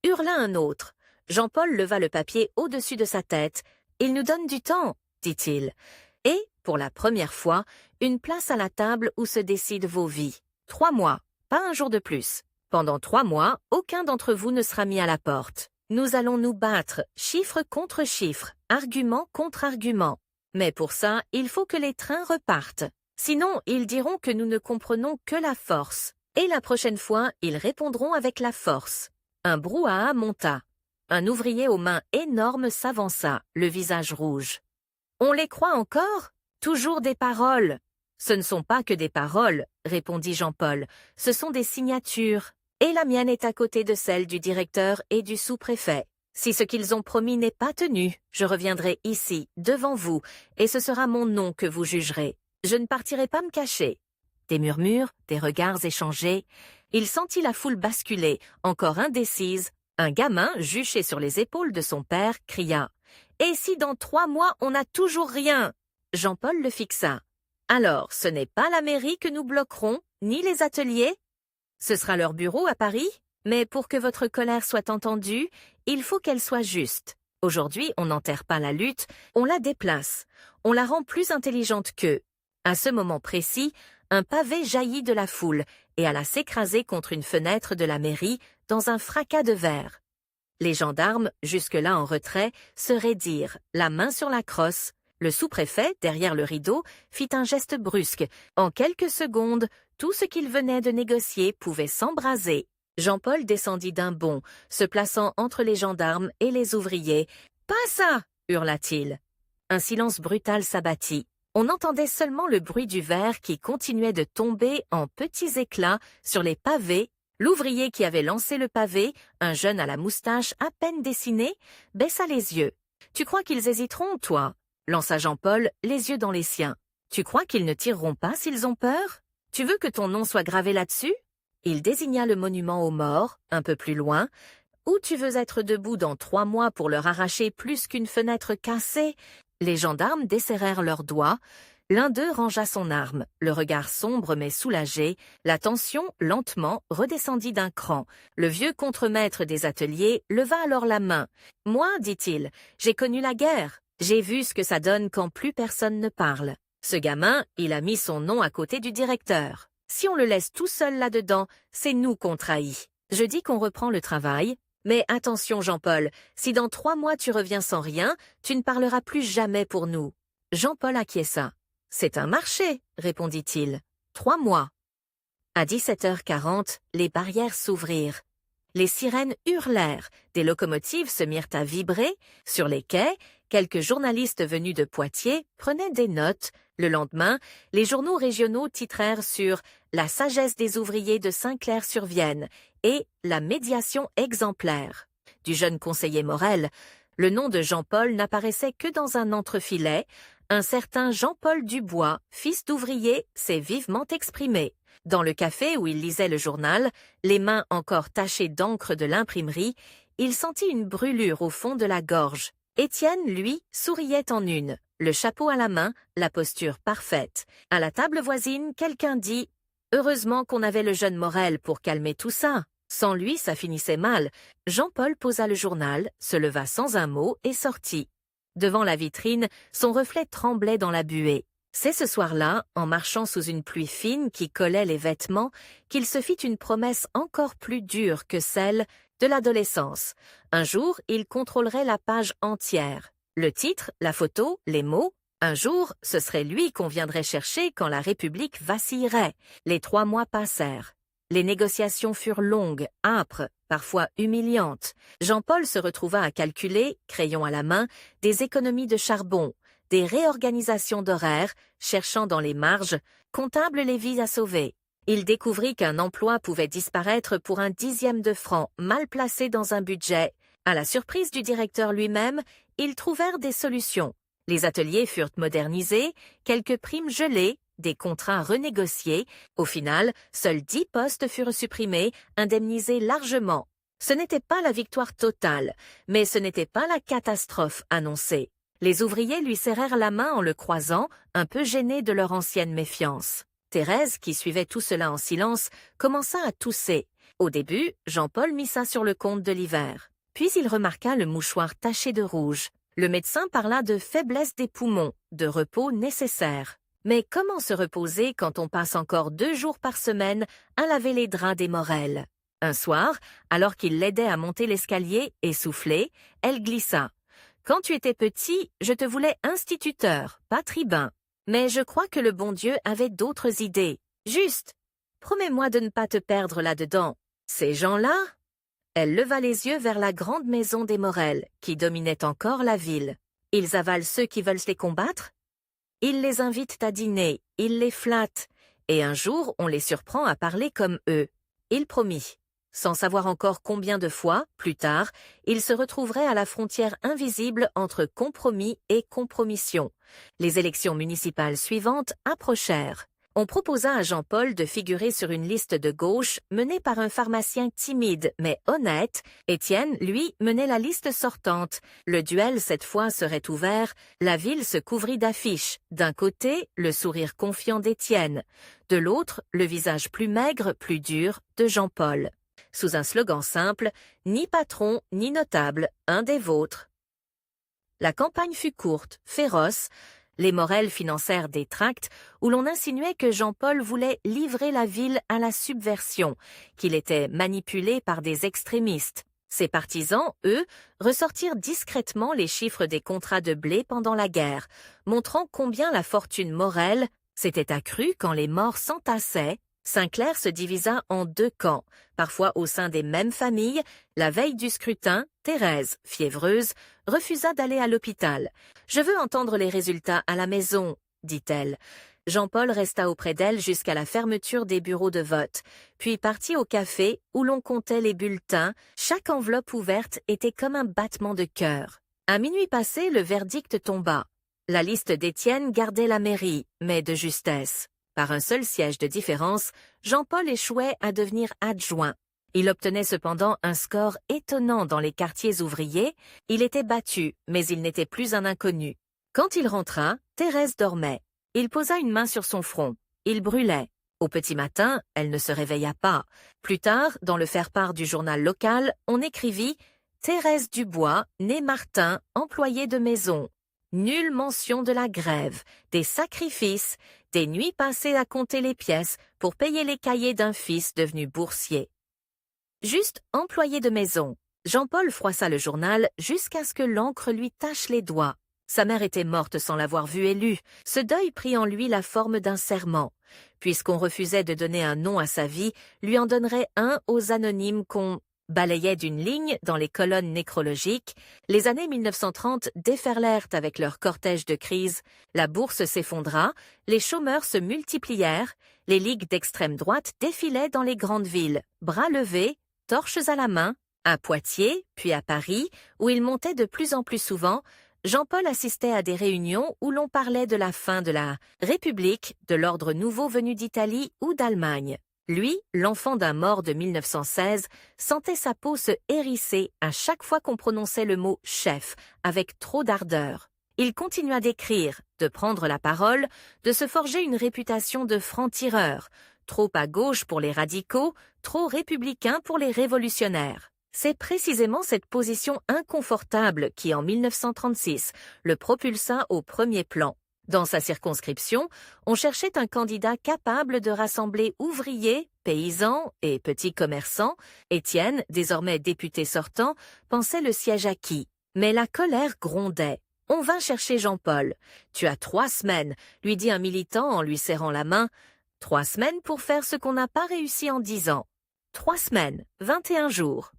hurla un autre. Jean-Paul leva le papier au-dessus de sa tête. « Ils nous donnent du temps !» dit-il. Et, pour la première fois, une place à la table où se décident vos vies. 3 mois, pas un jour de plus. Pendant 3 mois, aucun d'entre vous ne sera mis à la porte. Nous allons nous battre, chiffre contre chiffre, argument contre argument. Mais pour ça, il faut que les trains repartent. Sinon, ils diront que nous ne comprenons que la force. Et la prochaine fois, ils répondront avec la force. Un brouhaha monta. Un ouvrier aux mains énormes s'avança, le visage rouge. « On les croit encore ? Toujours des paroles !»« Ce ne sont pas que des paroles, » répondit Jean-Paul. « Ce sont des signatures. Et la mienne est à côté de celle du directeur et du sous-préfet. Si ce qu'ils ont promis n'est pas tenu, je reviendrai ici, devant vous, et ce sera mon nom que vous jugerez. Je ne partirai pas me cacher. » Des murmures, des regards échangés. Il sentit la foule basculer, encore indécise. Un gamin, juché sur les épaules de son père, cria « Et si dans 3 mois on n'a toujours rien ?» Jean-Paul le fixa. Alors, ce n'est pas la mairie que nous bloquerons, ni les ateliers? Ce sera leur bureau à Paris? Mais pour que votre colère soit entendue, il faut qu'elle soit juste. Aujourd'hui, on n'enterre pas la lutte, on la déplace. On la rend plus intelligente qu'eux. À ce moment précis, un pavé jaillit de la foule et alla s'écraser contre une fenêtre de la mairie dans un fracas de verre. Les gendarmes, jusque-là en retrait, se raidirent, la main sur la crosse. Le sous-préfet, derrière le rideau, fit un geste brusque. En quelques secondes, tout ce qu'il venait de négocier pouvait s'embraser. Jean-Paul descendit d'un bond, se plaçant entre les gendarmes et les ouvriers. « Pas ça !» hurla-t-il. Un silence brutal s'abattit. On entendait seulement le bruit du verre qui continuait de tomber en petits éclats sur les pavés. L'ouvrier qui avait lancé le pavé, un jeune à la moustache à peine dessinée, baissa les yeux. « Tu crois qu'ils hésiteront, toi ?» lança Jean-Paul, les yeux dans les siens. « Tu crois qu'ils ne tireront pas s'ils ont peur? Tu veux que ton nom soit gravé là-dessus ?» Il désigna le monument aux morts, un peu plus loin. « Ou tu veux être debout dans 3 mois pour leur arracher plus qu'une fenêtre cassée ?» Les gendarmes desserrèrent leurs doigts. L'un d'eux rangea son arme, le regard sombre mais soulagé. La tension, lentement, redescendit d'un cran. Le vieux contremaître des ateliers leva alors la main. « Moi, dit-il, j'ai connu la guerre. J'ai vu ce que ça donne quand plus personne ne parle. Ce gamin, il a mis son nom à côté du directeur. Si on le laisse tout seul là-dedans, c'est nous qu'on trahit. Je dis qu'on reprend le travail. Mais attention, Jean-Paul, si dans 3 mois tu reviens sans rien, tu ne parleras plus jamais pour nous. » Jean-Paul acquiesça. « C'est un marché, répondit-il. 3 mois. » À 17h40, les barrières s'ouvrirent. Les sirènes hurlèrent, des locomotives se mirent à vibrer. Sur les quais, quelques journalistes venus de Poitiers prenaient des notes. Le lendemain, les journaux régionaux titrèrent sur « La sagesse des ouvriers de Saint-Clair-sur-Vienne » et « La médiation exemplaire ». Du jeune conseiller Morel, le nom de Jean-Paul n'apparaissait que dans un entrefilet. Un certain Jean-Paul Dubois, fils d'ouvrier, s'est vivement exprimé. Dans le café où il lisait le journal, les mains encore tachées d'encre de l'imprimerie, il sentit une brûlure au fond de la gorge. Étienne, lui, souriait en une, le chapeau à la main, la posture parfaite. À la table voisine, quelqu'un dit « Heureusement qu'on avait le jeune Morel pour calmer tout ça. Sans lui, ça finissait mal. » Jean-Paul posa le journal, se leva sans un mot et sortit. Devant la vitrine, son reflet tremblait dans la buée. C'est ce soir-là, en marchant sous une pluie fine qui collait les vêtements, qu'il se fit une promesse encore plus dure que celle de l'adolescence. Un jour, il contrôlerait la page entière. Le titre, la photo, les mots. Un jour, ce serait lui qu'on viendrait chercher quand la République vacillerait. Les 3 mois passèrent. Les négociations furent longues, âpres, parfois humiliantes. Jean-Paul se retrouva à calculer, crayon à la main, des économies de charbon, des réorganisations d'horaires, cherchant dans les marges, comptable les vies à sauver. Il découvrit qu'un emploi pouvait disparaître pour un 10e de franc mal placé dans un budget. À la surprise du directeur lui-même, ils trouvèrent des solutions. Les ateliers furent modernisés, quelques primes gelées, des contrats renégociés. Au final, seuls 10 postes furent supprimés, indemnisés largement. Ce n'était pas la victoire totale, mais ce n'était pas la catastrophe annoncée. Les ouvriers lui serrèrent la main en le croisant, un peu gênés de leur ancienne méfiance. Thérèse, qui suivait tout cela en silence, commença à tousser. Au début, Jean-Paul mit ça sur le compte de l'hiver. Puis il remarqua le mouchoir taché de rouge. Le médecin parla de faiblesse des poumons, de repos nécessaire. Mais comment se reposer quand on passe encore 2 jours par semaine à laver les draps des Morel? Un soir, alors qu'il l'aidait à monter l'escalier, essoufflée, elle glissa. « Quand tu étais petit, je te voulais instituteur, pas tribun. Mais je crois que le bon Dieu avait d'autres idées. Juste. Promets-moi de ne pas te perdre là-dedans. Ces gens-là ?» Elle leva les yeux vers la grande maison des Morel, qui dominait encore la ville. « Ils avalent ceux qui veulent les combattre? Ils les invitent à dîner, ils les flattent, et un jour on les surprend à parler comme eux. » Il promit. Sans savoir encore combien de fois, plus tard, il se retrouverait à la frontière invisible entre compromis et compromission. Les élections municipales suivantes approchèrent. On proposa à Jean-Paul de figurer sur une liste de gauche menée par un pharmacien timide mais honnête. Étienne, lui, menait la liste sortante. Le duel, cette fois, serait ouvert. La ville se couvrit d'affiches. D'un côté, le sourire confiant d'Étienne. De l'autre, le visage plus maigre, plus dur de Jean-Paul. Sous un slogan simple, « Ni patron, ni notable, un des vôtres ». La campagne fut courte, féroce. Les Morel financèrent des tracts où l'on insinuait que Jean-Paul voulait livrer la ville à la subversion, qu'il était manipulé par des extrémistes. Ses partisans, eux, ressortirent discrètement les chiffres des contrats de blé pendant la guerre, montrant combien la fortune Morel s'était accrue quand les morts s'entassaient. Saint-Clair se divisa en deux camps, parfois au sein des mêmes familles. La veille du scrutin, Thérèse, fiévreuse, refusa d'aller à l'hôpital. « Je veux entendre les résultats à la maison », dit-elle. Jean-Paul resta auprès d'elle jusqu'à la fermeture des bureaux de vote, puis partit au café où l'on comptait les bulletins. Chaque enveloppe ouverte était comme un battement de cœur. À minuit passé, le verdict tomba. La liste d'Étienne gardait la mairie, mais de justesse. Par un seul siège de différence, Jean-Paul échouait à devenir adjoint. Il obtenait cependant un score étonnant dans les quartiers ouvriers. Il était battu, mais il n'était plus un inconnu. Quand il rentra, Thérèse dormait. Il posa une main sur son front. Il brûlait. Au petit matin, elle ne se réveilla pas. Plus tard, dans le faire-part du journal local, on écrivit « Thérèse Dubois, née Martin, employée de maison. Nulle mention de la grève, des sacrifices, des nuits passées à compter les pièces pour payer les cahiers d'un fils devenu boursier. » Juste employé de maison. Jean-Paul froissa le journal jusqu'à ce que l'encre lui tache les doigts. Sa mère était morte sans l'avoir vu élue. Ce deuil prit en lui la forme d'un serment. Puisqu'on refusait de donner un nom à sa vie, lui en donnerait un aux anonymes qu'on balayait d'une ligne dans les colonnes nécrologiques. Les années 1930 déferlèrent avec leur cortège de crise. La bourse s'effondra, les chômeurs se multiplièrent, les ligues d'extrême droite défilaient dans les grandes villes, bras levés, torches à la main. À Poitiers, puis à Paris, où il montait de plus en plus souvent, Jean-Paul assistait à des réunions où l'on parlait de la fin de la République, de l'ordre nouveau venu d'Italie ou d'Allemagne. Lui, l'enfant d'un mort de 1916, sentait sa peau se hérisser à chaque fois qu'on prononçait le mot « chef » avec trop d'ardeur. Il continua d'écrire, de prendre la parole, de se forger une réputation de franc-tireur, trop à gauche pour les radicaux, trop républicain pour les révolutionnaires. C'est précisément cette position inconfortable qui, en 1936, le propulsa au premier plan. Dans sa circonscription, on cherchait un candidat capable de rassembler ouvriers, paysans et petits commerçants. Étienne, désormais député sortant, pensait le siège acquis. Mais la colère grondait. On vint chercher Jean-Paul. « Tu as 3 semaines », lui dit un militant en lui serrant la main. 3 semaines pour faire ce qu'on n'a pas réussi en 10 ans. 3 semaines, 21 jours.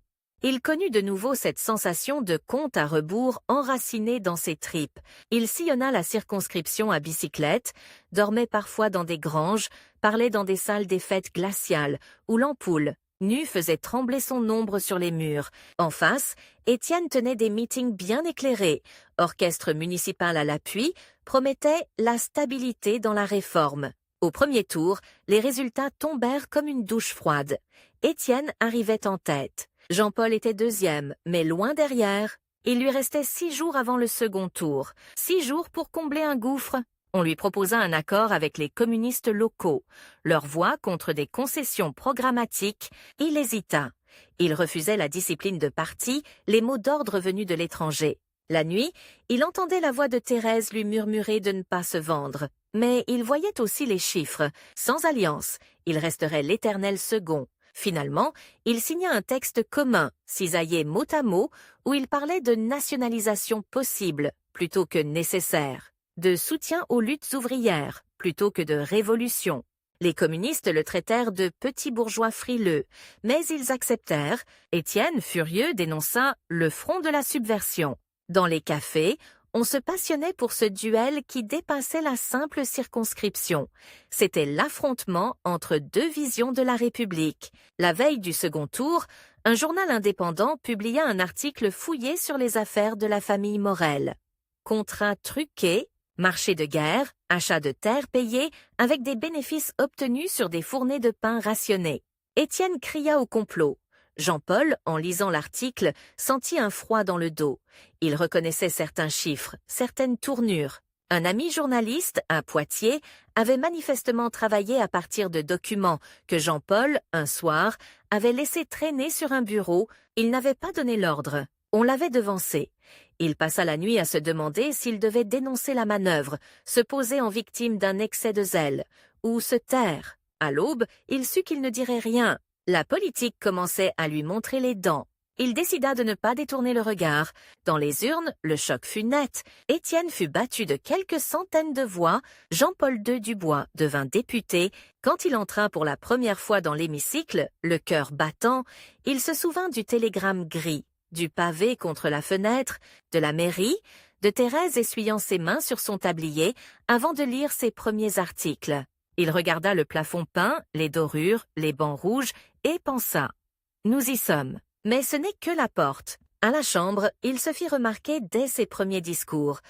Il connut de nouveau cette sensation de compte à rebours enracinée dans ses tripes. Il sillonna la circonscription à bicyclette, dormait parfois dans des granges, parlait dans des salles des fêtes glaciales, où l'ampoule, nue, faisait trembler son ombre sur les murs. En face, Étienne tenait des meetings bien éclairés. Orchestre municipal à l'appui, promettait la stabilité dans la réforme. Au premier tour, les résultats tombèrent comme une douche froide. Étienne arrivait en tête. Jean-Paul était deuxième, mais loin derrière. Il lui restait 6 jours avant le second tour. 6 jours pour combler un gouffre. On lui proposa un accord avec les communistes locaux. Leur voix contre des concessions programmatiques, il hésita. Il refusait la discipline de parti, les mots d'ordre venus de l'étranger. La nuit, il entendait la voix de Thérèse lui murmurer de ne pas se vendre. Mais il voyait aussi les chiffres. Sans alliance, il resterait l'éternel second. Finalement, il signa un texte commun, cisaillé mot à mot, où il parlait de nationalisation possible plutôt que nécessaire, de soutien aux luttes ouvrières plutôt que de révolution. Les communistes le traitèrent de petit bourgeois frileux, mais ils acceptèrent. Étienne, furieux, dénonça le front de la subversion. Dans les cafés, on se passionnait pour ce duel qui dépassait la simple circonscription. C'était l'affrontement entre 2 visions de la République. La veille du second tour, un journal indépendant publia un article fouillé sur les affaires de la famille Morel. Contrat truqué, Marché de guerre, achat de terres payées avec des bénéfices obtenus sur des fournées de pain rationnés. Étienne cria au complot. Jean-Paul, en lisant l'article, sentit un froid dans le dos. Il reconnaissait certains chiffres, certaines tournures. Un ami journaliste, à Poitiers, avait manifestement travaillé à partir de documents que Jean-Paul, un soir, avait laissés traîner sur un bureau. Il n'avait pas donné l'ordre. On l'avait devancé. Il passa la nuit à se demander s'il devait dénoncer la manœuvre, se poser en victime d'un excès de zèle, ou se taire. À l'aube, il sut qu'il ne dirait rien. La politique commençait à lui montrer les dents. Il décida de ne pas détourner le regard. Dans les urnes, le choc fut net. Étienne fut battu de quelques centaines de voix. Jean-Paul II Dubois devint député. Quand il entra pour la première fois dans l'hémicycle, le cœur battant, il se souvint du télégramme gris, du pavé contre la fenêtre, de la mairie, de Thérèse essuyant ses mains sur son tablier avant de lire ses premiers articles. Il regarda le plafond peint, les dorures, les bancs rouges, et pensa « Nous y sommes ». Mais ce n'est que la porte. À la Chambre, il se fit remarquer dès ses premiers discours.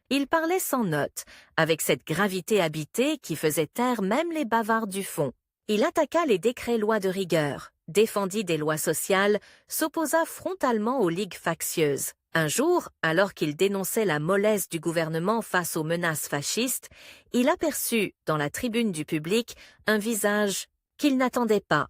Il parlait sans notes, avec cette gravité habitée qui faisait taire même les bavards du fond. Il attaqua les décrets-lois de rigueur, défendit des lois sociales, s'opposa frontalement aux ligues factieuses. Un jour, alors qu'il dénonçait la mollesse du gouvernement face aux menaces fascistes, il aperçut, dans la tribune du public, un visage qu'il n'attendait pas.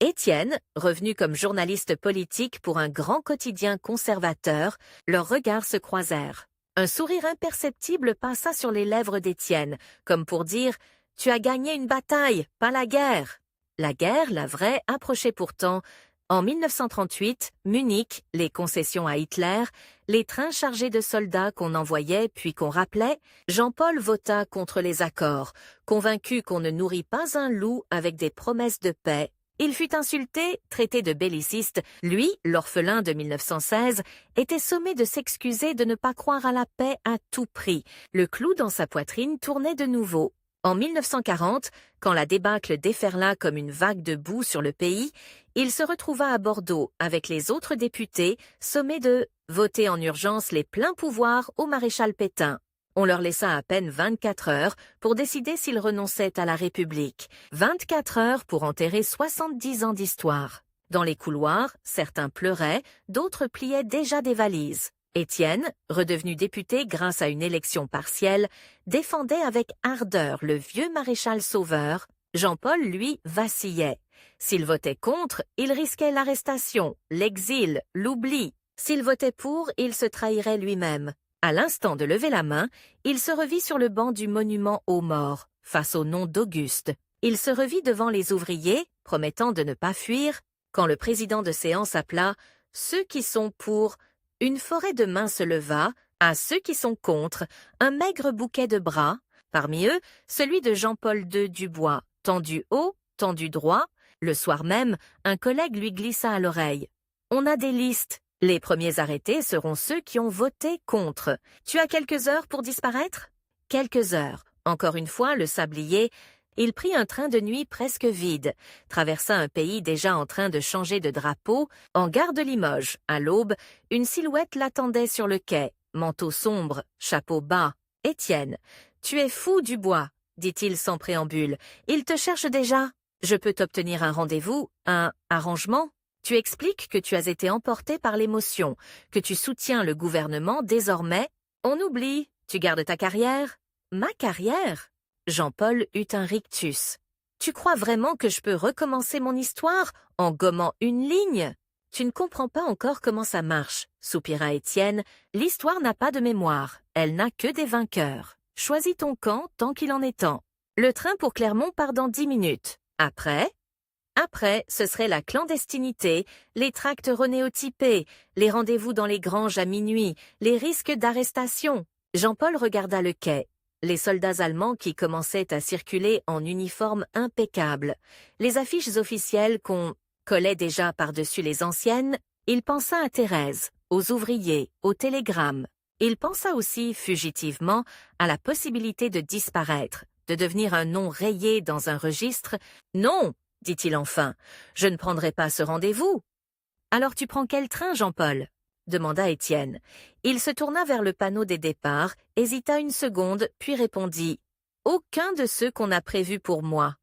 Étienne, revenu comme journaliste politique pour un grand quotidien conservateur, leurs regards se croisèrent. Un sourire imperceptible passa sur les lèvres d'Étienne, comme pour dire « Tu as gagné une bataille, pas la guerre ». La guerre, la vraie, approchait pourtant. En 1938, Munich, les concessions à Hitler, les trains chargés de soldats qu'on envoyait puis qu'on rappelait, Jean-Paul vota contre les accords, convaincu qu'on ne nourrit pas un loup avec des promesses de paix. Il fut insulté, traité de belliciste. Lui, l'orphelin de 1916, était sommé de s'excuser de ne pas croire à la paix à tout prix. Le clou dans sa poitrine tournait de nouveau. En 1940, quand la débâcle déferla comme une vague de boue sur le pays, il se retrouva à Bordeaux avec les autres députés, sommés de voter en urgence les pleins pouvoirs au maréchal Pétain. On leur laissa à peine 24 heures pour décider s'ils renonçaient à la République. 24 heures pour enterrer 70 ans d'histoire. Dans les couloirs, certains pleuraient, d'autres pliaient déjà des valises. Étienne, redevenu député grâce à une élection partielle, défendait avec ardeur le vieux maréchal sauveur. Jean-Paul, lui, vacillait. S'il votait contre, il risquait l'arrestation, l'exil, l'oubli. S'il votait pour, il se trahirait lui-même. À l'instant de lever la main, il se revit sur le banc du monument aux morts, face au nom d'Auguste. Il se revit devant les ouvriers, promettant de ne pas fuir, quand le président de séance appela « Ceux qui sont pour », une forêt de mains se leva, à ceux qui sont contre, un maigre bouquet de bras, parmi eux, celui de Jean-Paul II Dubois, tendu haut, tendu droit. Le soir même, un collègue lui glissa à l'oreille. « On a des listes. Les premiers arrêtés seront ceux qui ont voté contre. Tu as quelques heures pour disparaître ?» Quelques heures. Encore une fois, le sablier. Il prit un train de nuit presque vide, traversa un pays déjà en train de changer de drapeau. En gare de Limoges, à l'aube, une silhouette l'attendait sur le quai. Manteau sombre, chapeau bas. « Étienne, tu es fou, Dubois, » dit-il sans préambule. « Il te cherche déjà. Je peux t'obtenir un rendez-vous, un arrangement ? Tu expliques que tu as été emporté par l'émotion, que tu soutiens le gouvernement désormais. On oublie, tu gardes ta carrière. » « Ma carrière ?» Jean-Paul eut un rictus. « Tu crois vraiment que je peux recommencer mon histoire en gommant une ligne ? Tu ne comprends pas encore comment ça marche, » soupira Étienne. « L'histoire n'a pas de mémoire, elle n'a que des vainqueurs. Choisis ton camp tant qu'il en est temps. Le train pour Clermont part dans 10 minutes. Après, ce serait la clandestinité, les tracts renéotypés, les rendez-vous dans les granges à minuit, les risques d'arrestation. » Jean-Paul regarda le quai. Les soldats allemands qui commençaient à circuler en uniforme impeccable, les affiches officielles qu'on collait déjà par-dessus les anciennes. Il pensa à Thérèse, aux ouvriers, aux télégrammes. Il pensa aussi, fugitivement, à la possibilité de disparaître, de devenir un nom rayé dans un registre. « Non !» dit-il enfin, « je ne prendrai pas ce rendez-vous. » « Alors tu prends quel train, Jean-Paul » demanda Étienne. Il se tourna vers le panneau des départs, hésita une seconde, puis répondit « Aucun de ceux qu'on a prévus pour moi. »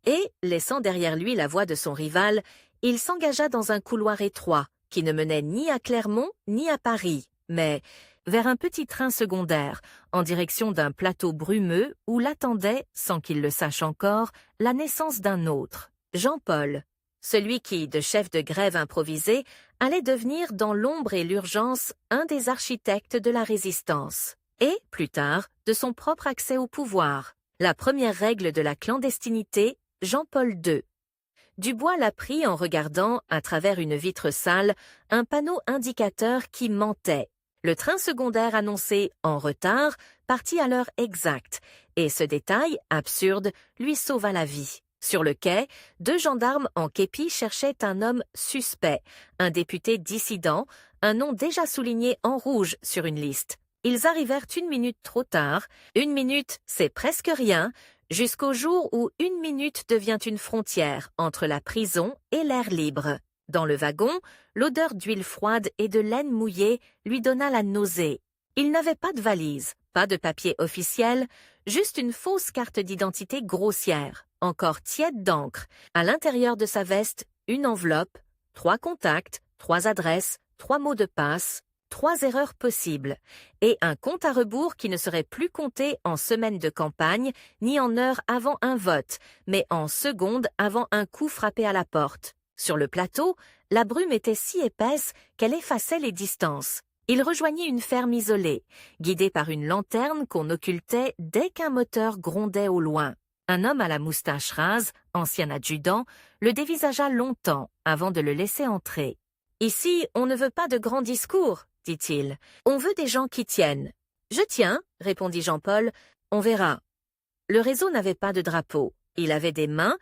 Et, laissant derrière lui la voix de son rival, il s'engagea dans un couloir étroit, qui ne menait ni à Clermont ni à Paris, mais vers un petit train secondaire, en direction d'un plateau brumeux où l'attendait, sans qu'il le sache encore, la naissance d'un autre, Jean-Paul, celui qui, de chef de grève improvisé, allait devenir dans l'ombre et l'urgence un des architectes de la résistance, et, plus tard, de son propre accès au pouvoir. La première règle de la clandestinité, Jean-Paul II. Dubois l'apprit en regardant, à travers une vitre sale, un panneau indicateur qui mentait. Le train secondaire annoncé « en retard » partit à l'heure exacte, et ce détail, absurde, lui sauva la vie. Sur le quai, 2 gendarmes en képi cherchaient un homme suspect, un député dissident, un nom déjà souligné en rouge sur une liste. Ils arrivèrent 1 minute trop tard. 1 minute, c'est presque rien, jusqu'au jour où 1 minute devient une frontière entre la prison et l'air libre. Dans le wagon, l'odeur d'huile froide et de laine mouillée lui donna la nausée. Il n'avait pas de valise, pas de papier officiel, juste une fausse carte d'identité grossière, encore tiède d'encre. À l'intérieur de sa veste, une enveloppe, 3 contacts, 3 adresses, 3 mots de passe, 3 erreurs possibles, et un compte à rebours qui ne serait plus compté en semaines de campagne, ni en heures avant un vote, mais en secondes avant un coup frappé à la porte. Sur le plateau, la brume était si épaisse qu'elle effaçait les distances. Il rejoignit une ferme isolée, guidé par une lanterne qu'on occultait dès qu'un moteur grondait au loin. Un homme à la moustache rase, ancien adjudant, le dévisagea longtemps avant de le laisser entrer. « Ici, on ne veut pas de grands discours, » dit-il. « On veut des gens qui tiennent. »« Je tiens, » répondit Jean-Paul. « On verra. » Le réseau n'avait pas de drapeau. Il avait des mains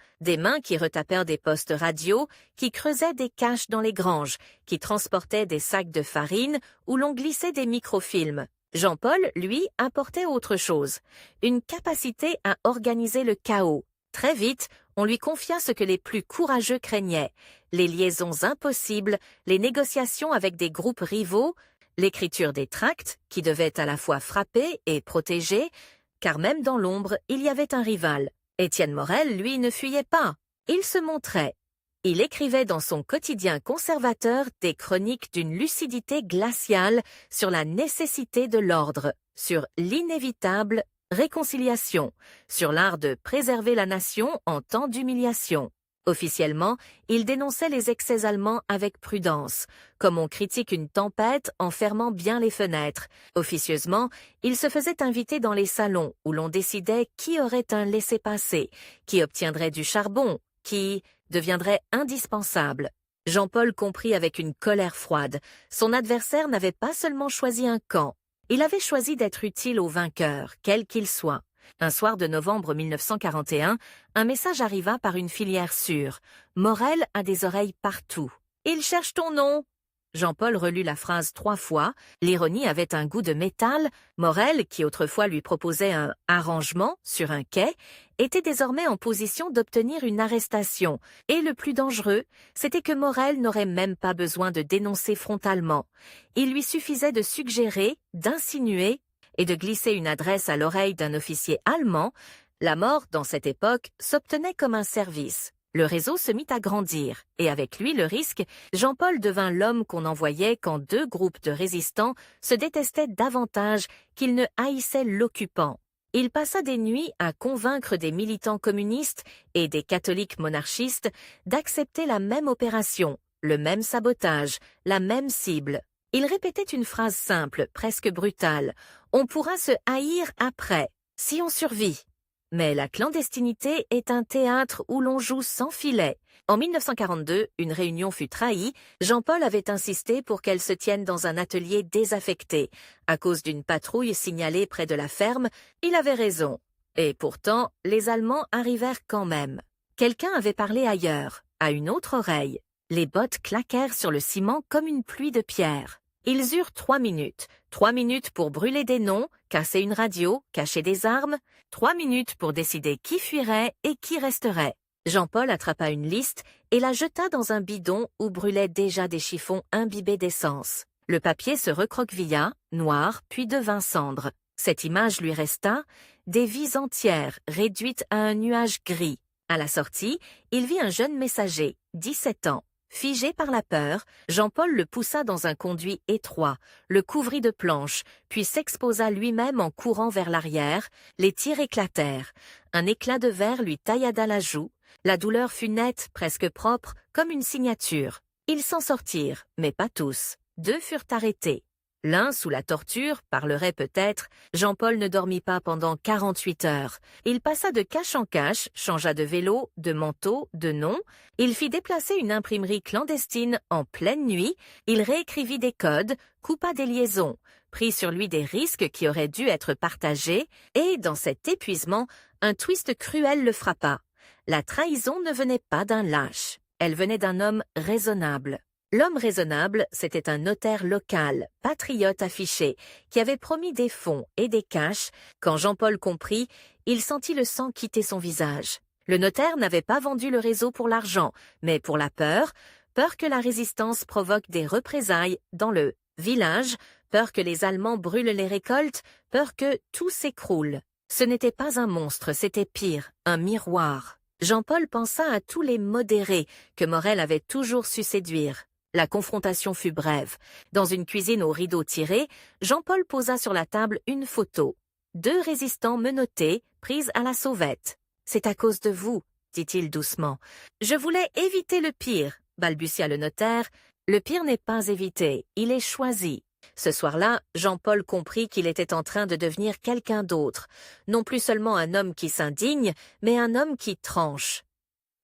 qui retapèrent des postes radio, qui creusaient des caches dans les granges, qui transportaient des sacs de farine où l'on glissait des microfilms. Jean-Paul, lui, apportait autre chose, une capacité à organiser le chaos. Très vite, on lui confia ce que les plus courageux craignaient, les liaisons impossibles, les négociations avec des groupes rivaux, l'écriture des tracts, qui devaient à la fois frapper et protéger, car même dans l'ombre, il y avait un rival. Étienne Morel, lui, ne fuyait pas. Il se montrait. Il écrivait dans son quotidien conservateur des chroniques d'une lucidité glaciale sur la nécessité de l'ordre, sur l'inévitable réconciliation, sur l'art de préserver la nation en temps d'humiliation. Officiellement, il dénonçait les excès allemands avec prudence, comme on critique une tempête en fermant bien les fenêtres. Officieusement, il se faisait inviter dans les salons où l'on décidait qui aurait un laissez-passer, qui obtiendrait du charbon, qui deviendrait indispensable. Jean-Paul comprit avec une colère froide. Son adversaire n'avait pas seulement choisi un camp, il avait choisi d'être utile au vainqueur, quel qu'il soit. Un soir de novembre 1941, un message arriva par une filière sûre. Morel a des oreilles partout. « Il cherche ton nom !» Jean-Paul relut la phrase 3 fois. L'ironie avait un goût de métal. Morel, qui autrefois lui proposait un « arrangement » sur un quai, était désormais en position d'obtenir une arrestation. Et le plus dangereux, c'était que Morel n'aurait même pas besoin de dénoncer frontalement. Il lui suffisait de suggérer, d'insinuer, et de glisser une adresse à l'oreille d'un officier allemand. La mort, dans cette époque, s'obtenait comme un service. Le réseau se mit à grandir, et avec lui le risque, Jean-Paul devint l'homme qu'on envoyait quand 2 groupes de résistants se détestaient davantage qu'ils ne haïssaient l'occupant. Il passa des nuits à convaincre des militants communistes et des catholiques monarchistes d'accepter la même opération, le même sabotage, la même cible. Il répétait une phrase simple, presque brutale. « On pourra se haïr après, si on survit. » Mais la clandestinité est un théâtre où l'on joue sans filet. En 1942, une réunion fut trahie. Jean-Paul avait insisté pour qu'elle se tienne dans un atelier désaffecté. À cause d'une patrouille signalée près de la ferme, il avait raison. Et pourtant, les Allemands arrivèrent quand même. Quelqu'un avait parlé ailleurs, à une autre oreille. Les bottes claquèrent sur le ciment comme une pluie de pierres. Ils eurent 3 minutes. 3 minutes pour brûler des noms, casser une radio, cacher des armes. 3 minutes pour décider qui fuirait et qui resterait. Jean-Paul attrapa une liste et la jeta dans un bidon où brûlaient déjà des chiffons imbibés d'essence. Le papier se recroquevilla, noir, puis devint cendre. Cette image lui resta, des vies entières réduites à un nuage gris. À la sortie, il vit un jeune messager, 17 ans. Figé par la peur, Jean-Paul le poussa dans un conduit étroit, le couvrit de planches, puis s'exposa lui-même en courant vers l'arrière. Les tirs éclatèrent. Un éclat de verre lui taillada la joue. La douleur fut nette, presque propre, comme une signature. Ils s'en sortirent, mais pas tous. 2 furent arrêtés. L'un, sous la torture, parlerait peut-être. Jean-Paul ne dormit pas pendant 48 heures. Il passa de cache en cache, changea de vélo, de manteau, de nom. Il fit déplacer une imprimerie clandestine en pleine nuit. Il réécrivit des codes, coupa des liaisons, prit sur lui des risques qui auraient dû être partagés, et, dans cet épuisement, un twist cruel le frappa. La trahison ne venait pas d'un lâche. Elle venait d'un homme raisonnable. L'homme raisonnable, c'était un notaire local, patriote affiché, qui avait promis des fonds et des cash. Quand Jean-Paul comprit, il sentit le sang quitter son visage. Le notaire n'avait pas vendu le réseau pour l'argent, mais pour la peur que la résistance provoque des représailles dans le village, peur que les Allemands brûlent les récoltes, peur que tout s'écroule. Ce n'était pas un monstre, c'était pire, un miroir. Jean-Paul pensa à tous les modérés que Morel avait toujours su séduire. La confrontation fut brève. Dans une cuisine aux rideaux tirés, Jean-Paul posa sur la table une photo. 2 résistants menottés, prises à la sauvette. « C'est à cause de vous, » dit-il doucement. « Je voulais éviter le pire, » balbutia le notaire. « Le pire n'est pas évité, il est choisi. » Ce soir-là, Jean-Paul comprit qu'il était en train de devenir quelqu'un d'autre. Non plus seulement un homme qui s'indigne, mais un homme qui tranche.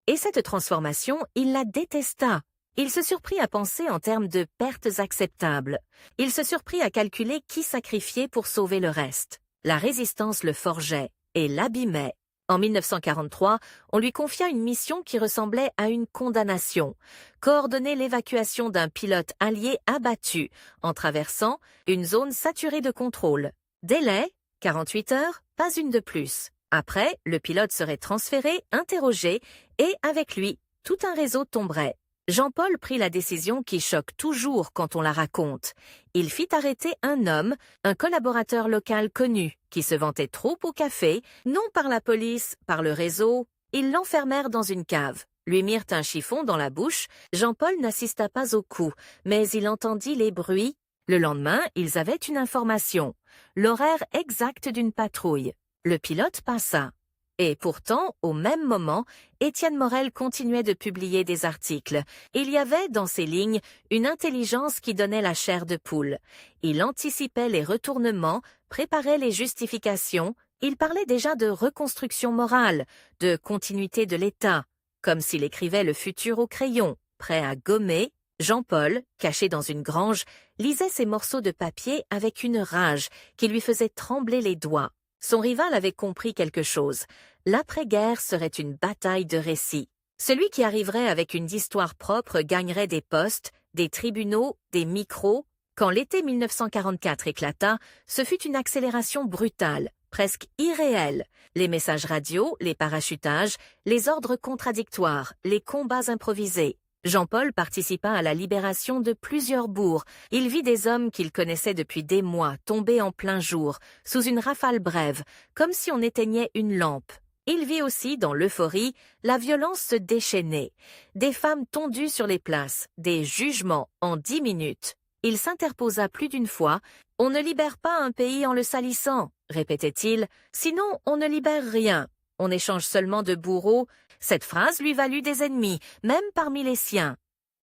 Et cette transformation, il la détesta. Il se surprit à penser en termes de pertes acceptables. Il se surprit à calculer qui sacrifier pour sauver le reste. La résistance le forgeait et l'abîmait. En 1943, on lui confia une mission qui ressemblait à une condamnation. Coordonner l'évacuation d'un pilote allié abattu en traversant une zone saturée de contrôle. Délai, 48 heures, pas une de plus. Après, le pilote serait transféré, interrogé et, avec lui, tout un réseau tomberait. Jean-Paul prit la décision qui choque toujours quand on la raconte. Il fit arrêter un homme, un collaborateur local connu, qui se vantait trop au café, non par la police, par le réseau. Ils l'enfermèrent dans une cave, lui mirent un chiffon dans la bouche. Jean-Paul n'assista pas au coup, mais il entendit les bruits. Le lendemain, ils avaient une information, l'horaire exact d'une patrouille. Le pilote passa. Et pourtant, au même moment, Étienne Morel continuait de publier des articles. Il y avait, dans ces lignes, une intelligence qui donnait la chair de poule. Il anticipait les retournements, préparait les justifications. Il parlait déjà de reconstruction morale, de continuité de l'État, comme s'il écrivait le futur au crayon, prêt à gommer. Jean-Paul, caché dans une grange, lisait ces morceaux de papier avec une rage qui lui faisait trembler les doigts. Son rival avait compris quelque chose. L'après-guerre serait une bataille de récits. Celui qui arriverait avec une histoire propre gagnerait des postes, des tribunaux, des micros. Quand l'été 1944 éclata, ce fut une accélération brutale, presque irréelle. Les messages radio, les parachutages, les ordres contradictoires, les combats improvisés. Jean-Paul participa à la libération de plusieurs bourgs. Il vit des hommes qu'il connaissait depuis des mois tomber en plein jour, sous une rafale brève, comme si on éteignait une lampe. Il vit aussi, dans l'euphorie, la violence se déchaîner. Des femmes tondues sur les places, des jugements en 10 minutes. Il s'interposa plus d'une fois. « On ne libère pas un pays en le salissant », répétait-il, « sinon on ne libère rien. On échange seulement de bourreaux. » Cette phrase lui valut des ennemis, même parmi les siens.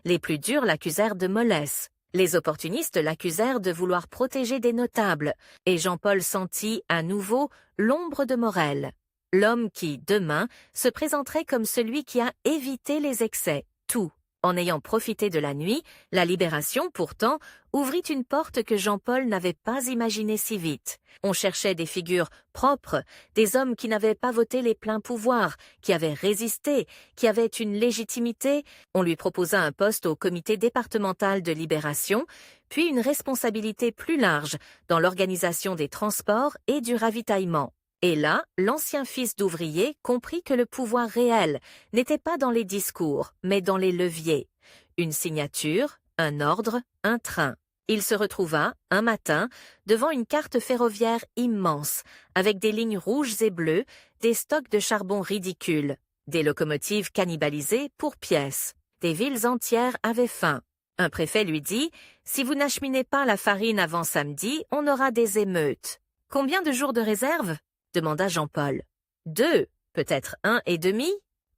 Les plus durs l'accusèrent de mollesse. Les opportunistes l'accusèrent de vouloir protéger des notables. Et Jean-Paul sentit, à nouveau, l'ombre de Morel. L'homme qui, demain, se présenterait comme celui qui a évité les excès, tout. En ayant profité de la nuit, la libération, pourtant, ouvrit une porte que Jean-Paul n'avait pas imaginée si vite. On cherchait des figures propres, des hommes qui n'avaient pas voté les pleins pouvoirs, qui avaient résisté, qui avaient une légitimité. On lui proposa un poste au comité départemental de libération, puis une responsabilité plus large dans l'organisation des transports et du ravitaillement. Et là, l'ancien fils d'ouvrier comprit que le pouvoir réel n'était pas dans les discours, mais dans les leviers. Une signature, un ordre, un train. Il se retrouva, un matin, devant une carte ferroviaire immense, avec des lignes rouges et bleues, des stocks de charbon ridicules, des locomotives cannibalisées pour pièces. Des villes entières avaient faim. Un préfet lui dit « Si vous n'acheminez pas la farine avant samedi, on aura des émeutes. »« Combien de jours de réserve ?» demanda Jean-Paul. « 2, peut-être 1,5 ?»«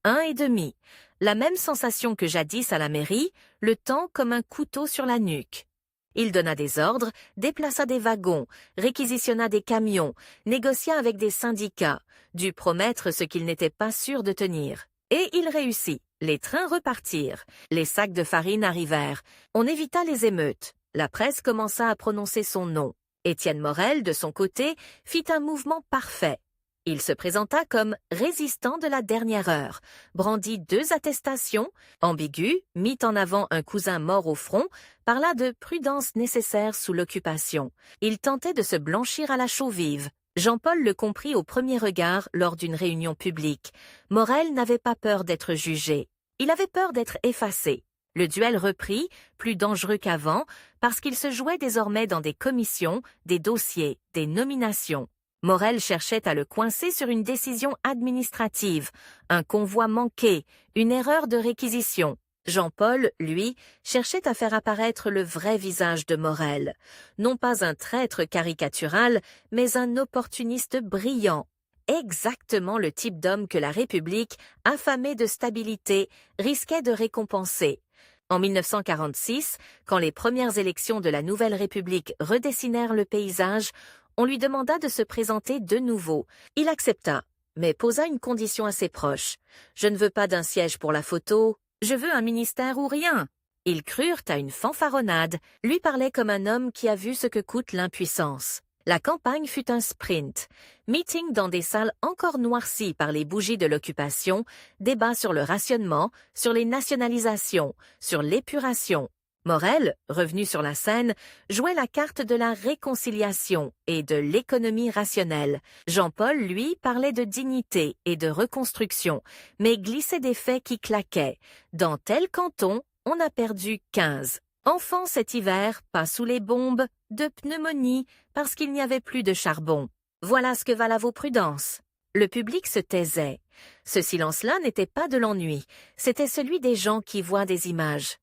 1,5. La même sensation que jadis à la mairie, le temps comme un couteau sur la nuque. » Il donna des ordres, déplaça des wagons, réquisitionna des camions, négocia avec des syndicats, dut promettre ce qu'il n'était pas sûr de tenir. Et il réussit. Les trains repartirent. Les sacs de farine arrivèrent. On évita les émeutes. La presse commença à prononcer son nom. Étienne Morel, de son côté, fit un mouvement parfait. Il se présenta comme résistant de la dernière heure, brandit 2 attestations, ambigu, mit en avant un cousin mort au front, parla de prudence nécessaire sous l'occupation. Il tentait de se blanchir à la chaux-vive. Jean-Paul le comprit au premier regard lors d'une réunion publique. Morel n'avait pas peur d'être jugé. Il avait peur d'être effacé. Le duel reprit, plus dangereux qu'avant, parce qu'il se jouait désormais dans des commissions, des dossiers, des nominations. Morel cherchait à le coincer sur une décision administrative, un convoi manqué, une erreur de réquisition. Jean-Paul, lui, cherchait à faire apparaître le vrai visage de Morel. Non pas un traître caricatural, mais un opportuniste brillant. Exactement le type d'homme que la République, affamée de stabilité, risquait de récompenser. En 1946, quand les premières élections de la Nouvelle République redessinèrent le paysage, on lui demanda de se présenter de nouveau. Il accepta, mais posa une condition à ses proches. « Je ne veux pas d'un siège pour la photo, je veux un ministère ou rien. » Ils crurent à une fanfaronnade, lui parlait comme un homme qui a vu ce que coûte l'impuissance. La campagne fut un sprint. Meeting dans des salles encore noircies par les bougies de l'occupation, débat sur le rationnement, sur les nationalisations, sur l'épuration. Morel, revenu sur la scène, jouait la carte de la réconciliation et de l'économie rationnelle. Jean-Paul, lui, parlait de dignité et de reconstruction, mais glissait des faits qui claquaient. Dans tel canton, on a perdu 15. Enfants cet hiver, pas sous les bombes, de pneumonie, parce qu'il n'y avait plus de charbon. Voilà ce que valent vos prudences. Le public se taisait. Ce silence-là n'était pas de l'ennui, c'était celui des gens qui voient des images.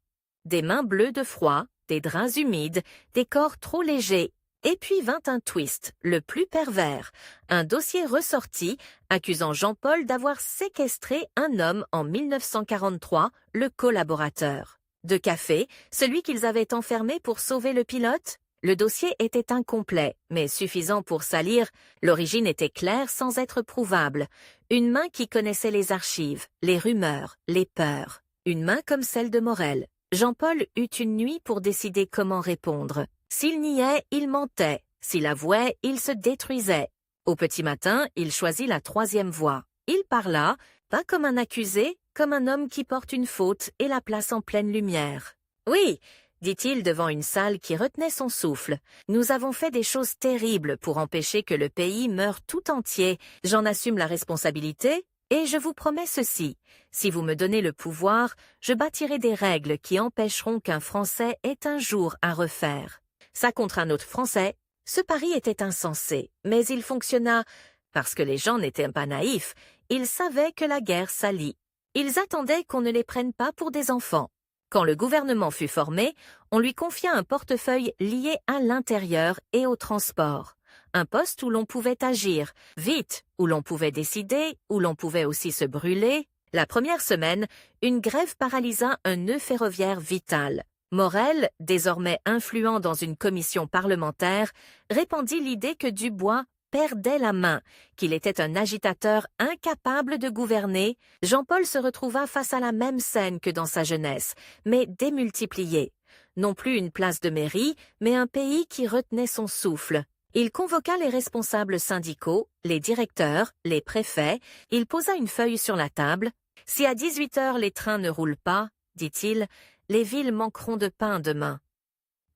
Des mains bleues de froid, des draps humides, des corps trop légers. Et puis vint un twist, le plus pervers. Un dossier ressorti, accusant Jean-Paul d'avoir séquestré un homme en 1943, le collaborateur. De café, celui qu'ils avaient enfermé pour sauver le pilote? Le dossier était incomplet, mais suffisant pour salir. L'origine était claire sans être prouvable. Une main qui connaissait les archives, les rumeurs, les peurs. Une main comme celle de Morel. Jean-Paul eut une nuit pour décider comment répondre. S'il niait, il mentait. S'il avouait, il se détruisait. Au petit matin, il choisit la 3e voie. Il parla, pas comme un accusé, comme un homme qui porte une faute et la place en pleine lumière. « Oui, dit-il devant une salle qui retenait son souffle, nous avons fait des choses terribles pour empêcher que le pays meure tout entier. J'en assume la responsabilité. Et je vous promets ceci, si vous me donnez le pouvoir, je bâtirai des règles qui empêcheront qu'un Français ait un jour à refaire. » Ça contre un autre Français, ce pari était insensé, mais il fonctionna, parce que les gens n'étaient pas naïfs, ils savaient que la guerre s'allie. Ils attendaient qu'on ne les prenne pas pour des enfants. Quand le gouvernement fut formé, on lui confia un portefeuille lié à l'intérieur et au transport. Un poste où l'on pouvait agir, vite, où l'on pouvait décider, où l'on pouvait aussi se brûler. La première semaine, une grève paralysa un nœud ferroviaire vital. Morel, désormais influent dans une commission parlementaire, répandit l'idée que Dubois perdait la main, qu'il était un agitateur incapable de gouverner. Jean-Paul se retrouva face à la même scène que dans sa jeunesse, mais démultipliée. Non plus une place de mairie, mais un pays qui retenait son souffle. Il convoqua les responsables syndicaux, les directeurs, les préfets. Il posa une feuille sur la table. « Si à 18 heures les trains ne roulent pas, dit-il, les villes manqueront de pain demain. »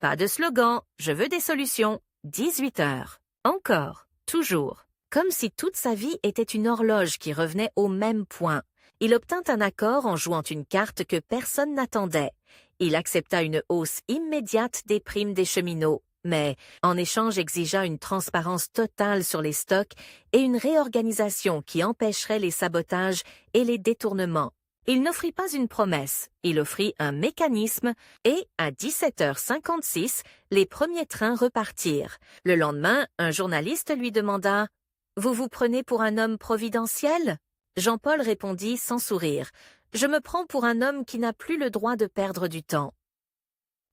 Pas de slogan, je veux des solutions. 18 heures. Encore, toujours. comme si toute sa vie était une horloge qui revenait au même point. Il obtint un accord en jouant une carte que personne n'attendait. Il accepta une hausse immédiate des primes des cheminots, mais en échange exigea une transparence totale sur les stocks et une réorganisation qui empêcherait les sabotages et les détournements. Il n'offrit pas une promesse, il offrit un mécanisme et, à 17h56, les premiers trains repartirent. Le lendemain, un journaliste lui demanda « Vous vous prenez pour un homme providentiel ?» Jean-Paul répondit sans sourire « Je me prends pour un homme qui n'a plus le droit de perdre du temps. »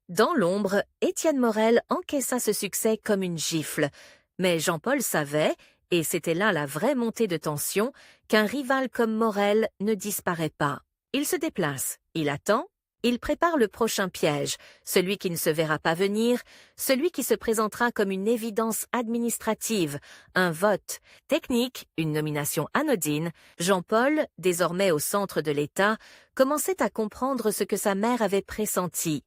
Dans l'ombre, Étienne Morel encaissa ce succès comme une gifle. Mais Jean-Paul savait, et c'était là la vraie montée de tension, qu'un rival comme Morel ne disparaît pas. Il se déplace, il attend, il prépare le prochain piège, celui qui ne se verra pas venir, celui qui se présentera comme une évidence administrative, un vote technique, une nomination anodine. Jean-Paul, désormais au centre de l'État, commençait à comprendre ce que sa mère avait pressenti.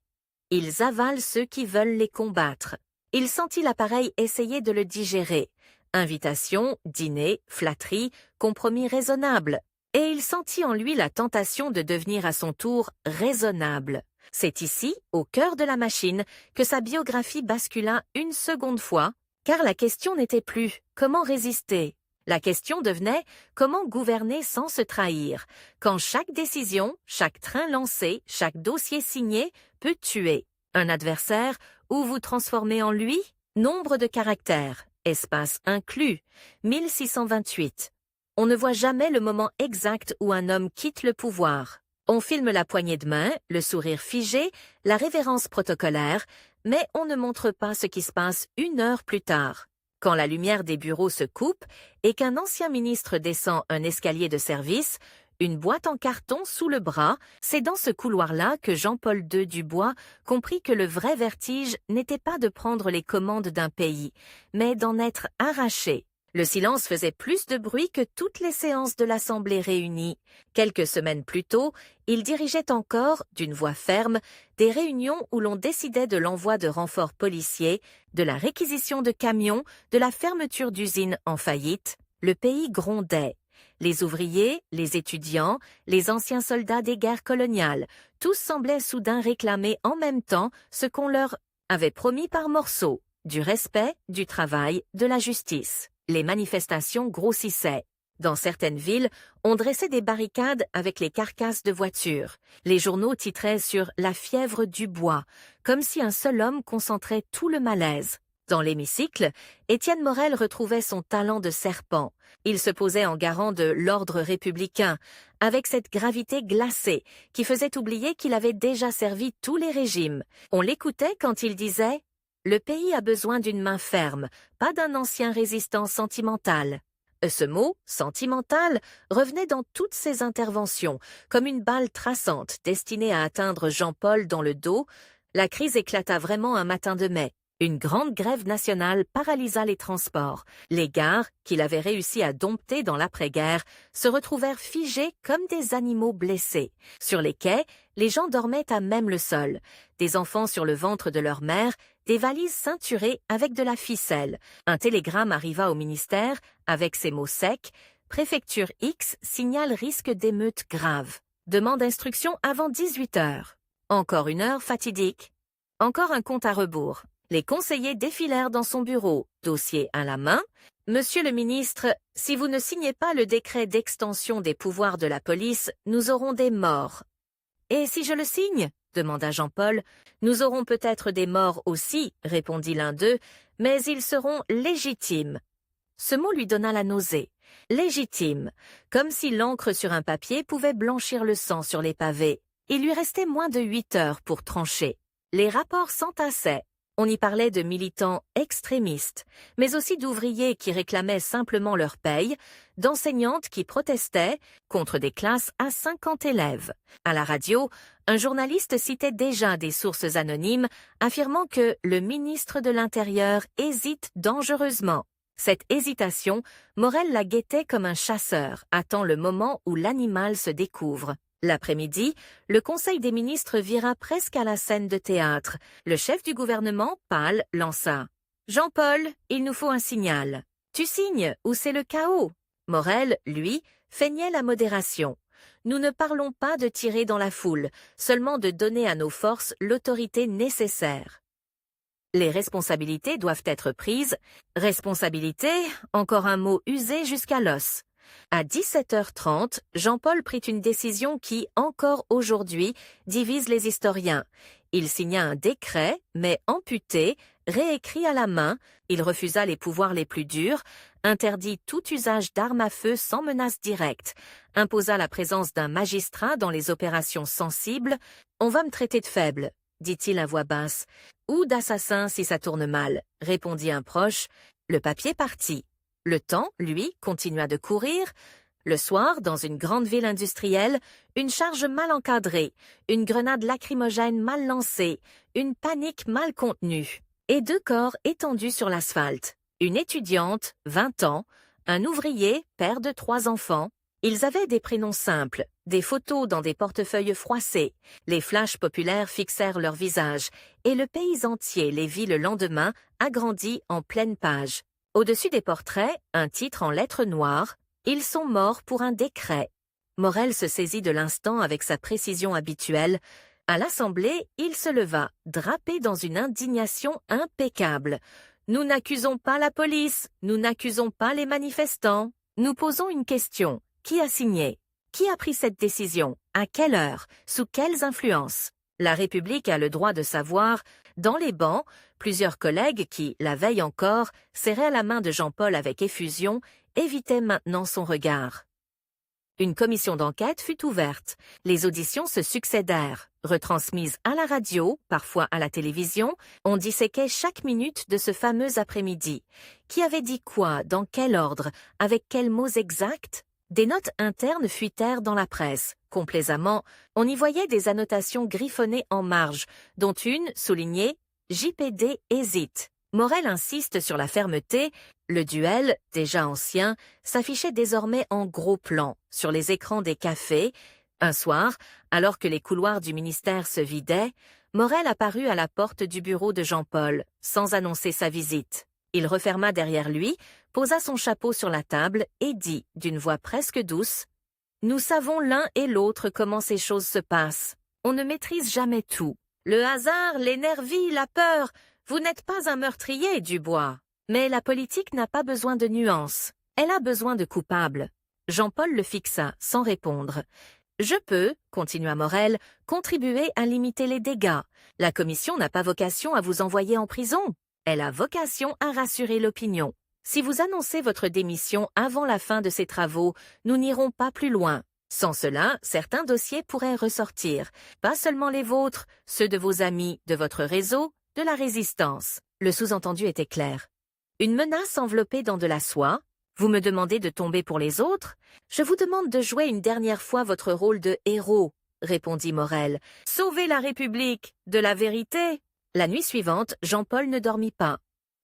Ils avalent ceux qui veulent les combattre. Il sentit l'appareil essayer de le digérer. Invitation, dîner, flatterie, compromis raisonnable. Et il sentit en lui la tentation de devenir à son tour raisonnable. C'est ici, au cœur de la machine, que sa biographie bascula une seconde fois, car la question n'était plus « comment résister ?» La question devenait « comment gouverner sans se trahir ?» quand chaque décision, chaque train lancé, chaque dossier signé peut tuer. Un adversaire ou vous transformer en lui? Nombre de caractères, espace inclus, 1628. On ne voit jamais le moment exact où un homme quitte le pouvoir. On filme la poignée de main, le sourire figé, la révérence protocolaire, mais on ne montre pas ce qui se passe 1 heure plus tard. Quand la lumière des bureaux se coupe et qu'un ancien ministre descend un escalier de service, une boîte en carton sous le bras, c'est dans ce couloir-là que Jean-Paul II Dubois comprit que le vrai vertige n'était pas de prendre les commandes d'un pays, mais d'en être arraché. Le silence faisait plus de bruit que toutes les séances de l'Assemblée réunies. Quelques semaines plus tôt, il dirigeait encore, d'une voix ferme, des réunions où l'on décidait de l'envoi de renforts policiers, de la réquisition de camions, de la fermeture d'usines en faillite. Le pays grondait. Les ouvriers, les étudiants, les anciens soldats des guerres coloniales, tous semblaient soudain réclamer en même temps ce qu'on leur avait promis par morceaux, du respect, du travail, de la justice. Les manifestations grossissaient. Dans certaines villes, on dressait des barricades avec les carcasses de voitures. Les journaux titraient sur « la fièvre du bois », comme si un seul homme concentrait tout le malaise. Dans l'hémicycle, Étienne Morel retrouvait son talent de serpent. Il se posait en garant de l'ordre républicain, avec cette gravité glacée qui faisait oublier qu'il avait déjà servi tous les régimes. On l'écoutait quand il disait « Le pays a besoin d'une main ferme, pas d'un ancien résistant sentimental ». Ce mot, sentimental, revenait dans toutes ses interventions, comme une balle traçante destinée à atteindre Jean-Paul dans le dos. La crise éclata vraiment un matin de mai. Une grande grève nationale paralysa les transports. Les gares, qu'il avait réussi à dompter dans l'après-guerre, se retrouvèrent figées comme des animaux blessés. Sur les quais, les gens dormaient à même le sol. Des enfants sur le ventre de leur mère, des valises ceinturées avec de la ficelle. Un télégramme arriva au ministère avec ces mots secs « Préfecture X signale risque d'émeute grave. Demande instruction avant 18 heures. » Encore 1 heure fatidique. Encore un compte à rebours. Les conseillers défilèrent dans son bureau, dossier à la main. « Monsieur le ministre, si vous ne signez pas le décret d'extension des pouvoirs de la police, nous aurons des morts. »« Et si je le signe ?» demanda Jean-Paul. « Nous aurons peut-être des morts aussi, » répondit l'un d'eux, « mais ils seront légitimes. » Ce mot lui donna la nausée. Légitime, comme si l'encre sur un papier pouvait blanchir le sang sur les pavés. Il lui restait moins de 8 heures pour trancher. Les rapports s'entassaient. On y parlait de militants extrémistes, mais aussi d'ouvriers qui réclamaient simplement leur paye, d'enseignantes qui protestaient contre des classes à 50 élèves. À la radio, un journaliste citait déjà des sources anonymes affirmant que le ministre de l'Intérieur hésite dangereusement. Cette hésitation, Morel la guettait comme un chasseur, attend le moment où l'animal se découvre. L'après-midi, le Conseil des ministres vira presque à la scène de théâtre. Le chef du gouvernement, pâle, lança « Jean-Paul, il nous faut un signal. » Tu signes ou c'est le chaos. Morel, lui, feignait la modération. Nous ne parlons pas de tirer dans la foule, seulement de donner à nos forces l'autorité nécessaire. Les responsabilités doivent être prises. Responsabilité, encore un mot usé jusqu'à l'os. À 17h30, Jean-Paul prit une décision qui, encore aujourd'hui, divise les historiens. Il signa un décret, mais amputé, réécrit à la main. Il refusa les pouvoirs les plus durs, interdit tout usage d'armes à feu sans menace directe, imposa la présence d'un magistrat dans les opérations sensibles. « On va me traiter de faible », dit-il à voix basse. « Ou d'assassin si ça tourne mal », répondit un proche. Le papier partit. Le temps, lui, continua de courir. Le soir, dans une grande ville industrielle, une charge mal encadrée, une grenade lacrymogène mal lancée, une panique mal contenue, et 2 corps étendus sur l'asphalte. Une étudiante, 20 ans, un ouvrier, père de 3 enfants. Ils avaient des prénoms simples, des photos dans des portefeuilles froissés. Les flashs populaires fixèrent leurs visages, et le pays entier les vit le lendemain, agrandis en pleine page. Au-dessus des portraits, un titre en lettres noires. Ils sont morts pour un décret. Morel se saisit de l'instant avec sa précision habituelle. À l'Assemblée, il se leva, drapé dans une indignation impeccable. Nous n'accusons pas la police, nous n'accusons pas les manifestants. Nous posons une question. Qui a signé? Qui a pris cette décision? À quelle heure? Sous quelles influences? La République a le droit de savoir. Dans les bancs, plusieurs collègues qui, la veille encore, serraient la main de Jean-Paul avec effusion, évitaient maintenant son regard. Une commission d'enquête fut ouverte. Les auditions se succédèrent. Retransmises à la radio, parfois à la télévision, on disséquait chaque minute de ce fameux après-midi. Qui avait dit quoi? Dans quel ordre? Avec quels mots exacts? Des notes internes fuitèrent dans la presse. Complaisamment, on y voyait des annotations griffonnées en marge, dont une soulignée « JPD hésite ». Morel insiste sur la fermeté. Le duel, déjà ancien, s'affichait désormais en gros plan, sur les écrans des cafés. Un soir, alors que les couloirs du ministère se vidaient, Morel apparut à la porte du bureau de Jean-Paul, sans annoncer sa visite. Il referma derrière lui, posa son chapeau sur la table et dit, d'une voix presque douce, « Nous savons l'un et l'autre comment ces choses se passent. On ne maîtrise jamais tout. Le hasard, l'énergie, la peur. Vous n'êtes pas un meurtrier, Dubois. Mais la politique n'a pas besoin de nuances. Elle a besoin de coupables. » Jean-Paul le fixa, sans répondre. « Je peux, continua Morel, contribuer à limiter les dégâts. La commission n'a pas vocation à vous envoyer en prison. Elle a vocation à rassurer l'opinion. Si vous annoncez votre démission avant la fin de ces travaux, nous n'irons pas plus loin. Sans cela, certains dossiers pourraient ressortir. Pas seulement les vôtres, ceux de vos amis, de votre réseau, de la résistance. » Le sous-entendu était clair. Une menace enveloppée dans de la soie. Vous me demandez de tomber pour les autres? Je vous demande de jouer une dernière fois votre rôle de héros, répondit Morel. Sauvez la République, de la vérité. La nuit suivante, Jean-Paul ne dormit pas.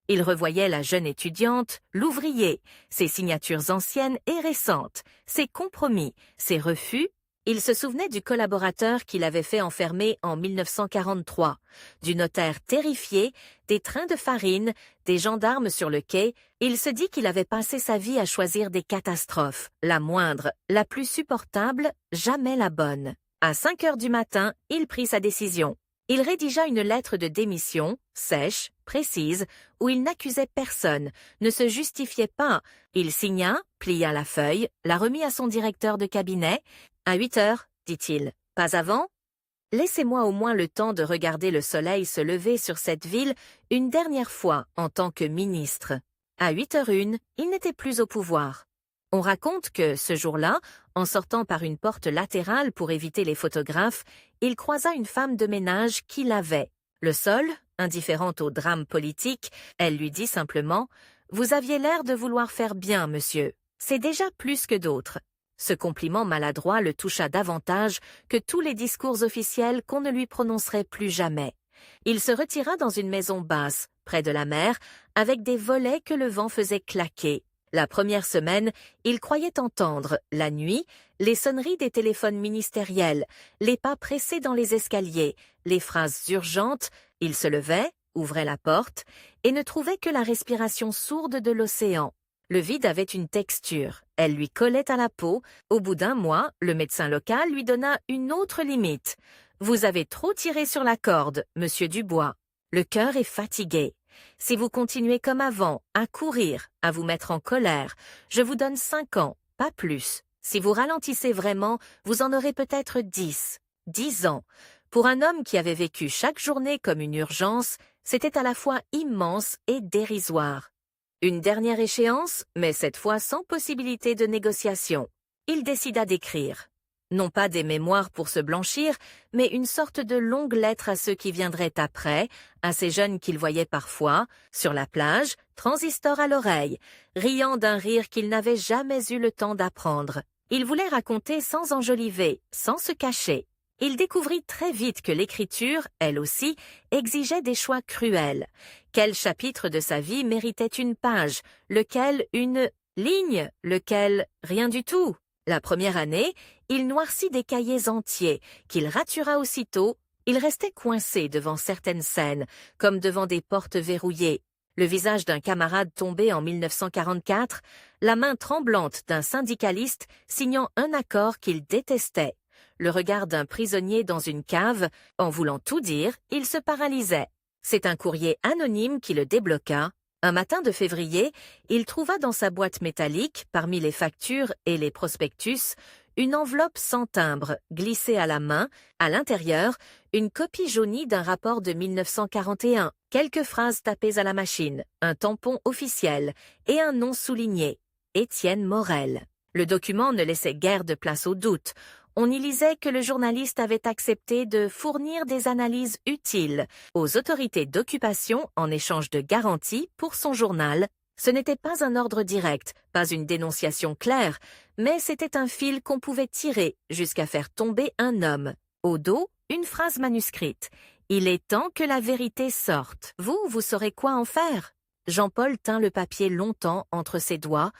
Il revoyait la jeune étudiante, l'ouvrier, ses signatures anciennes et récentes, ses compromis, ses refus. Il se souvenait du collaborateur qu'il avait fait enfermer en 1943, du notaire terrifié, des trains de farine, des gendarmes sur le quai. Il se dit qu'il avait passé sa vie à choisir des catastrophes, la moindre, la plus supportable, jamais la bonne. À 5 heures du matin, il prit sa décision. Il rédigea une lettre de démission, sèche, précise, où il n'accusait personne, ne se justifiait pas. Il signa, plia la feuille, la remit à son directeur de cabinet. « À 8 heures, dit-il. Pas avant? Laissez-moi au moins le temps de regarder le soleil se lever sur cette ville une dernière fois en tant que ministre. » À 8h01, il n'était plus au pouvoir. On raconte que, ce jour-là, en sortant par une porte latérale pour éviter les photographes, il croisa une femme de ménage qui lavait. Le sol, indifférente au drame politique, elle lui dit simplement « Vous aviez l'air de vouloir faire bien, monsieur. C'est déjà plus que d'autres. » Ce compliment maladroit le toucha davantage que tous les discours officiels qu'on ne lui prononcerait plus jamais. Il se retira dans une maison basse, près de la mer, avec des volets que le vent faisait claquer. La première semaine, il croyait entendre, la nuit, les sonneries des téléphones ministériels, les pas pressés dans les escaliers, les phrases urgentes. Il se levait, ouvrait la porte, et ne trouvait que la respiration sourde de l'océan. Le vide avait une texture, elle lui collait à la peau. Au bout d'un mois, le médecin local lui donna une autre limite. Vous avez trop tiré sur la corde, monsieur Dubois. Le cœur est fatigué. Si vous continuez comme avant, à courir, à vous mettre en colère, je vous donne 5 ans, pas plus. Si vous ralentissez vraiment, vous en aurez peut-être 10. 10 ans. Pour un homme qui avait vécu chaque journée comme une urgence, c'était à la fois immense et dérisoire. Une dernière échéance, mais cette fois sans possibilité de négociation. Il décida d'écrire. Non pas des mémoires pour se blanchir, mais une sorte de longue lettre à ceux qui viendraient après, à ces jeunes qu'il voyait parfois, sur la plage, transistor à l'oreille, riant d'un rire qu'il n'avait jamais eu le temps d'apprendre. Il voulait raconter sans enjoliver, sans se cacher. Il découvrit très vite que l'écriture, elle aussi, exigeait des choix cruels. Quel chapitre de sa vie méritait une page, lequel une ligne, lequel rien du tout. La première année, il noircit des cahiers entiers, qu'il ratura aussitôt. Il restait coincé devant certaines scènes, comme devant des portes verrouillées. Le visage d'un camarade tombé en 1944, la main tremblante d'un syndicaliste signant un accord qu'il détestait. Le regard d'un prisonnier dans une cave, en voulant tout dire, il se paralysait. C'est un courrier anonyme qui le débloqua. Un matin de février, il trouva dans sa boîte métallique, parmi les factures et les prospectus, une enveloppe sans timbre, glissée à la main, à l'intérieur, une copie jaunie d'un rapport de 1941, quelques phrases tapées à la machine, un tampon officiel et un nom souligné, Étienne Morel. Le document ne laissait guère de place au doute. On y lisait que le journaliste avait accepté de fournir des analyses utiles aux autorités d'occupation en échange de garanties pour son journal. Ce n'était pas un ordre direct, pas une dénonciation claire, mais c'était un fil qu'on pouvait tirer jusqu'à faire tomber un homme. Au dos, une phrase manuscrite. « Il est temps que la vérité sorte. Vous saurez quoi en faire ?» Jean-Paul tint le papier longtemps entre ses doigts.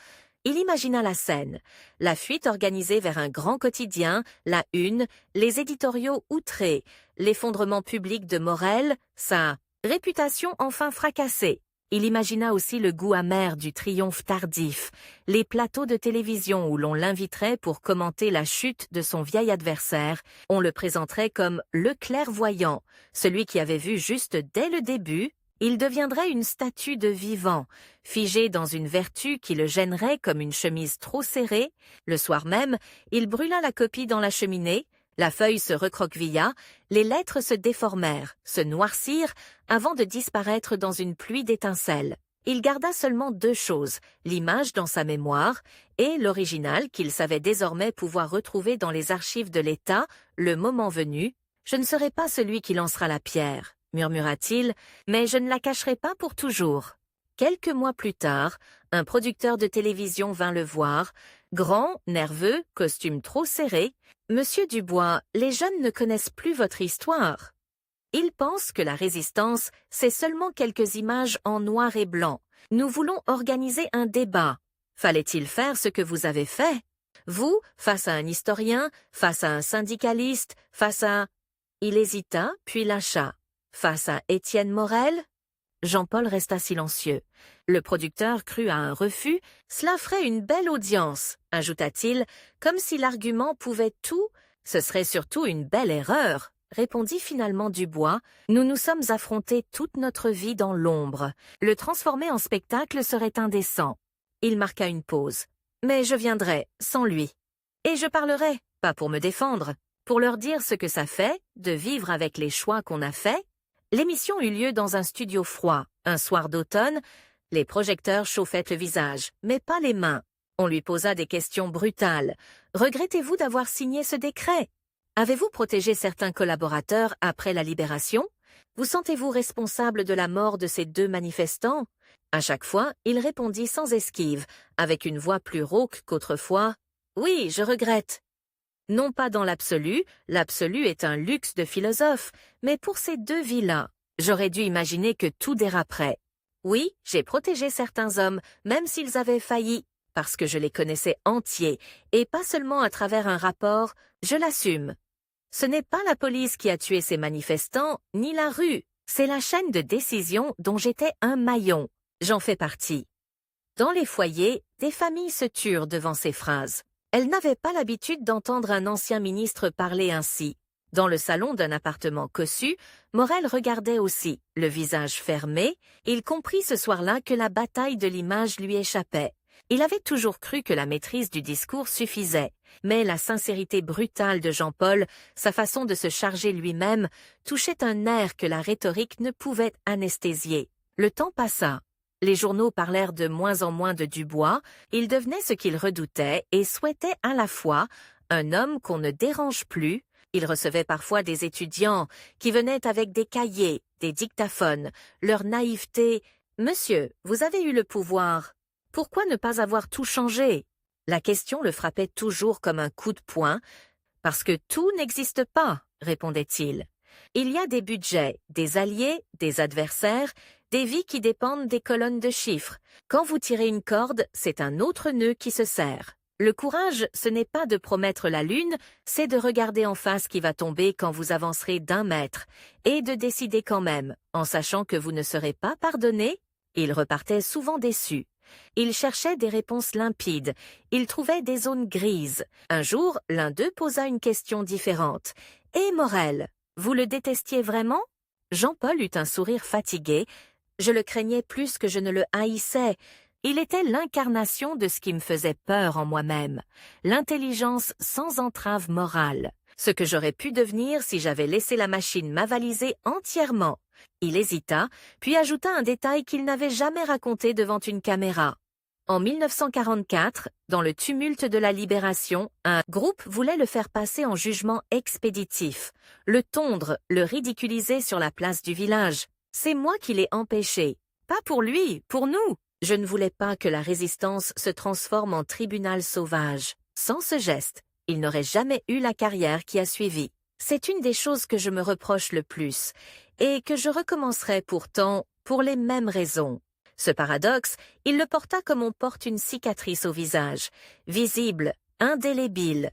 Il imagina la scène, la fuite organisée vers un grand quotidien, la une, les éditoriaux outrés, l'effondrement public de Morel, sa réputation enfin fracassée. Il imagina aussi le goût amer du triomphe tardif, les plateaux de télévision où l'on l'inviterait pour commenter la chute de son vieil adversaire. On le présenterait comme le clairvoyant, celui qui avait vu juste dès le début. Il deviendrait une statue de vivant, figé dans une vertu qui le gênerait comme une chemise trop serrée. Le soir même, il brûla la copie dans la cheminée, la feuille se recroquevilla, les lettres se déformèrent, se noircirent, avant de disparaître dans une pluie d'étincelles. Il garda seulement 2 choses, l'image dans sa mémoire et l'original qu'il savait désormais pouvoir retrouver dans les archives de l'État, le moment venu. « Je ne serai pas celui qui lancera la pierre », murmura-t-il, mais je ne la cacherai pas pour toujours. Quelques mois plus tard, un producteur de télévision vint le voir, grand, nerveux, costume trop serré. « Monsieur Dubois, les jeunes ne connaissent plus votre histoire. Ils pensent que la résistance, c'est seulement quelques images en noir et blanc. Nous voulons organiser un débat. Fallait-il faire ce que vous avez fait? Vous, face à un historien, face à un syndicaliste, face à… » Il hésita, puis lâcha. Face à Étienne Morel? Jean-Paul resta silencieux. Le producteur crut à un refus. « Cela ferait une belle audience », ajouta-t-il, comme si l'argument pouvait tout. « Ce serait surtout une belle erreur », répondit finalement Dubois. « Nous nous sommes affrontés toute notre vie dans l'ombre. Le transformer en spectacle serait indécent. » Il marqua une pause. « Mais je viendrai, sans lui. Et je parlerai, pas pour me défendre, pour leur dire ce que ça fait, de vivre avec les choix qu'on a faits. » L'émission eut lieu dans un studio froid, un soir d'automne. Les projecteurs chauffaient le visage, mais pas les mains. On lui posa des questions brutales. « Regrettez-vous d'avoir signé ce décret? Avez-vous protégé certains collaborateurs après la libération? Vous sentez-vous responsable de la mort de ces 2 manifestants ?» À chaque fois, il répondit sans esquive, avec une voix plus rauque qu'autrefois. « Oui, je regrette. » Non pas dans l'absolu est un luxe de philosophe, mais pour ces 2 vies-là, j'aurais dû imaginer que tout déraperait. Oui, j'ai protégé certains hommes, même s'ils avaient failli, parce que je les connaissais entiers, et pas seulement à travers un rapport, je l'assume. Ce n'est pas la police qui a tué ces manifestants, ni la rue, c'est la chaîne de décision dont j'étais un maillon. J'en fais partie. Dans les foyers, des familles se turent devant ces phrases. Elles n'avaient pas l'habitude d'entendre un ancien ministre parler ainsi. Dans le salon d'un appartement cossu, Morel regardait aussi, le visage fermé. Il comprit ce soir-là que la bataille de l'image lui échappait. Il avait toujours cru que la maîtrise du discours suffisait, mais la sincérité brutale de Jean-Paul, sa façon de se charger lui-même, touchait un nerf que la rhétorique ne pouvait anesthésier. Le temps passa. Les journaux parlèrent de moins en moins de Dubois, il devenait ce qu'il redoutait et souhaitait à la fois un homme qu'on ne dérange plus. Il recevait parfois des étudiants qui venaient avec des cahiers, des dictaphones, leur naïveté. « Monsieur, vous avez eu le pouvoir. Pourquoi ne pas avoir tout changé ?» La question le frappait toujours comme un coup de poing. « Parce que tout n'existe pas, » répondait-il. Il y a des budgets, des alliés, des adversaires, des vies qui dépendent des colonnes de chiffres. Quand vous tirez une corde, c'est un autre nœud qui se serre. Le courage, ce n'est pas de promettre la lune, c'est de regarder en face qui va tomber quand vous avancerez d'1 mètre, et de décider quand même, en sachant que vous ne serez pas pardonné. Il repartait souvent déçu. Il cherchait des réponses limpides, il trouvait des zones grises. Un jour, l'un d'eux posa une question différente. « Et Morel, vous le détestiez vraiment ?» Jean-Paul eut un sourire fatigué. « Je le craignais plus que je ne le haïssais. » Il était l'incarnation de ce qui me faisait peur en moi-même, l'intelligence sans entrave morale, ce que j'aurais pu devenir si j'avais laissé la machine m'avaliser entièrement. Il hésita, puis ajouta un détail qu'il n'avait jamais raconté devant une caméra. En 1944, dans le tumulte de la Libération, un groupe voulait le faire passer en jugement expéditif, le tondre, le ridiculiser sur la place du village. C'est moi qui l'ai empêché. Pas pour lui, pour nous. Je ne voulais pas que la résistance se transforme en tribunal sauvage. Sans ce geste, il n'aurait jamais eu la carrière qui a suivi. C'est une des choses que je me reproche le plus, et que je recommencerai pourtant pour les mêmes raisons. Ce paradoxe, il le porta comme on porte une cicatrice au visage, visible, indélébile.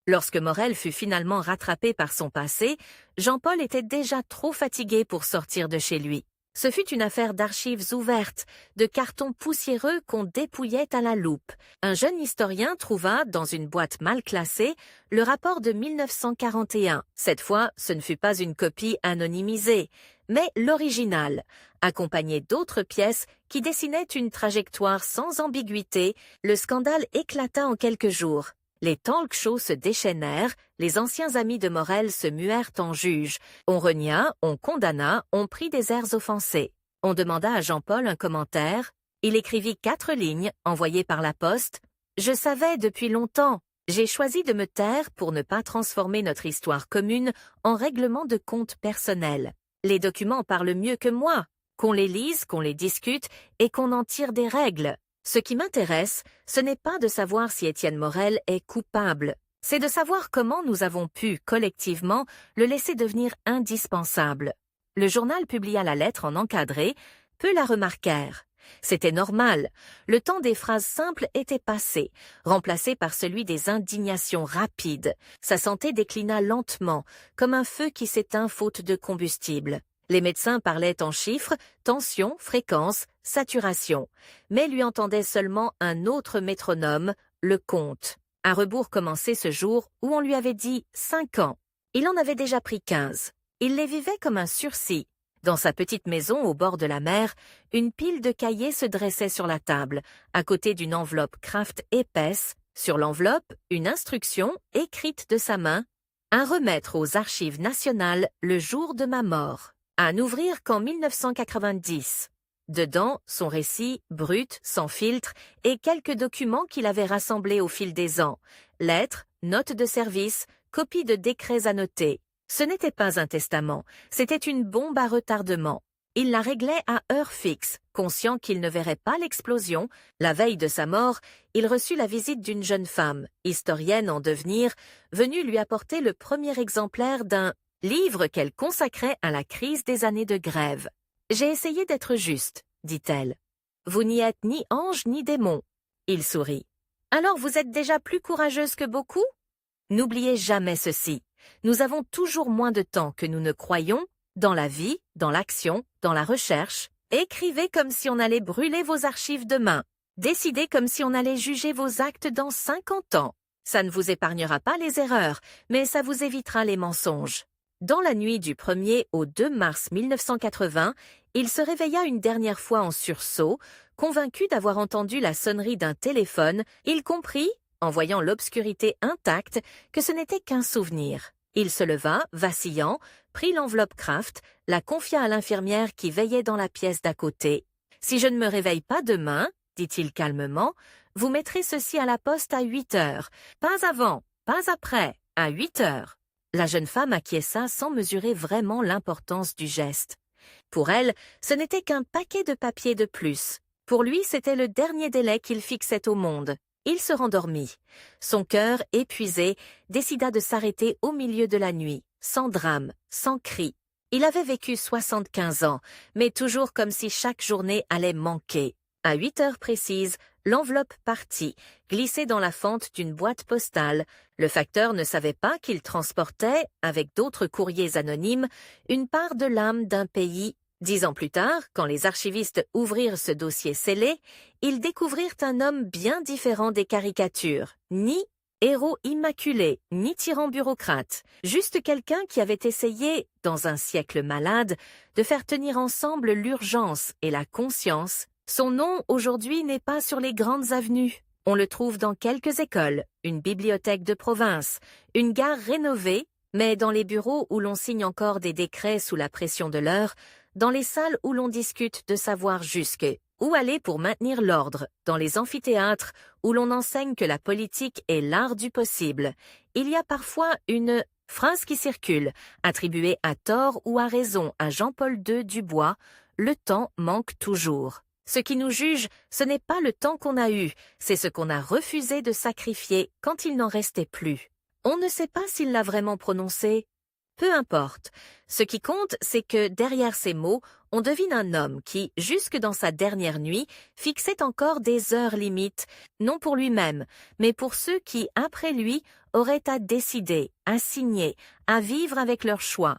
Lorsque Morel fut finalement rattrapé par son passé, Jean-Paul était déjà trop fatigué pour sortir de chez lui. Ce fut une affaire d'archives ouvertes, de cartons poussiéreux qu'on dépouillait à la loupe. Un jeune historien trouva, dans une boîte mal classée, le rapport de 1941. Cette fois, ce ne fut pas une copie anonymisée, mais l'original, accompagné d'autres pièces qui dessinaient une trajectoire sans ambiguïté. Le scandale éclata en quelques jours. Les talk-shows se déchaînèrent, les anciens amis de Morel se muèrent en juges. On renia, on condamna, on prit des airs offensés. On demanda à Jean-Paul un commentaire. Il écrivit 4 lignes, envoyées par la poste. « Je savais depuis longtemps. J'ai choisi de me taire pour ne pas transformer notre histoire commune en règlement de compte personnel. Les documents parlent mieux que moi. Qu'on les lise, qu'on les discute et qu'on en tire des règles. Ce qui m'intéresse, ce n'est pas de savoir si Étienne Morel est coupable, c'est de savoir comment nous avons pu, collectivement, le laisser devenir indispensable. » Le journal publia la lettre en encadré, peu la remarquèrent. C'était normal, le temps des phrases simples était passé, remplacé par celui des indignations rapides. Sa santé déclina lentement, comme un feu qui s'éteint faute de combustible. Les médecins parlaient en chiffres, tension, fréquence, saturation, mais lui entendaient seulement un autre métronome, le compte. Un rebours commençait ce jour où on lui avait dit 5 ans. Il en avait déjà pris 15. Il les vivait comme un sursis. Dans sa petite maison au bord de la mer, une pile de cahiers se dressait sur la table, à côté d'une enveloppe Kraft épaisse. Sur l'enveloppe, une instruction, écrite de sa main, « À remettre aux archives nationales le jour de ma mort. » À n'ouvrir qu'en 1990. Dedans, son récit, brut, sans filtre, et quelques documents qu'il avait rassemblés au fil des ans. Lettres, notes de service, copies de décrets annotés. Ce n'était pas un testament, c'était une bombe à retardement. Il la réglait à heure fixe, conscient qu'il ne verrait pas l'explosion. La veille de sa mort, il reçut la visite d'une jeune femme, historienne en devenir, venue lui apporter le premier exemplaire d'un livre qu'elle consacrait à la crise des années de grève. « J'ai essayé d'être juste, dit-elle. Vous n'y êtes ni ange ni démon. » Il sourit. « Alors vous êtes déjà plus courageuse que beaucoup ? N'oubliez jamais ceci. Nous avons toujours moins de temps que nous ne croyons, dans la vie, dans l'action, dans la recherche. Écrivez comme si on allait brûler vos archives demain. Décidez comme si on allait juger vos actes dans 50 ans. Ça ne vous épargnera pas les erreurs, mais ça vous évitera les mensonges. Dans la nuit du 1er au 2 mars 1980, il se réveilla une dernière fois en sursaut, convaincu d'avoir entendu la sonnerie d'un téléphone. Il comprit, en voyant l'obscurité intacte, que ce n'était qu'un souvenir. Il se leva, vacillant, prit l'enveloppe Kraft, la confia à l'infirmière qui veillait dans la pièce d'à côté. « Si je ne me réveille pas demain, dit-il calmement, vous mettrez ceci à la poste à 8 heures. Pas avant, pas après, à 8 heures. » La jeune femme acquiesça sans mesurer vraiment l'importance du geste. Pour elle, ce n'était qu'un paquet de papier de plus. Pour lui, c'était le dernier délai qu'il fixait au monde. Il se rendormit. Son cœur, épuisé, décida de s'arrêter au milieu de la nuit, sans drame, sans cri. Il avait vécu 75 ans, mais toujours comme si chaque journée allait manquer. À 8 heures précises, l'enveloppe partit, glissée dans la fente d'une boîte postale. Le facteur ne savait pas qu'il transportait, avec d'autres courriers anonymes, une part de l'âme d'un pays. 10 ans plus tard, quand les archivistes ouvrirent ce dossier scellé, ils découvrirent un homme bien différent des caricatures. Ni héros immaculé, ni tyran bureaucrate. Juste quelqu'un qui avait essayé, dans un siècle malade, de faire tenir ensemble l'urgence et la conscience. Son nom, aujourd'hui, n'est pas sur les grandes avenues. On le trouve dans quelques écoles, une bibliothèque de province, une gare rénovée, mais dans les bureaux où l'on signe encore des décrets sous la pression de l'heure, dans les salles où l'on discute de savoir où aller pour maintenir l'ordre, dans les amphithéâtres où l'on enseigne que la politique est l'art du possible. Il y a parfois une phrase qui circule, attribuée à tort ou à raison à Jean-Paul II Dubois, « Le temps manque toujours ». Ce qui nous juge, ce n'est pas le temps qu'on a eu, c'est ce qu'on a refusé de sacrifier quand il n'en restait plus. On ne sait pas s'il l'a vraiment prononcé. Peu importe. Ce qui compte, c'est que derrière ces mots, on devine un homme qui, jusque dans sa dernière nuit, fixait encore des heures limites, non pour lui-même, mais pour ceux qui, après lui, auraient à décider, à signer, à vivre avec leurs choix.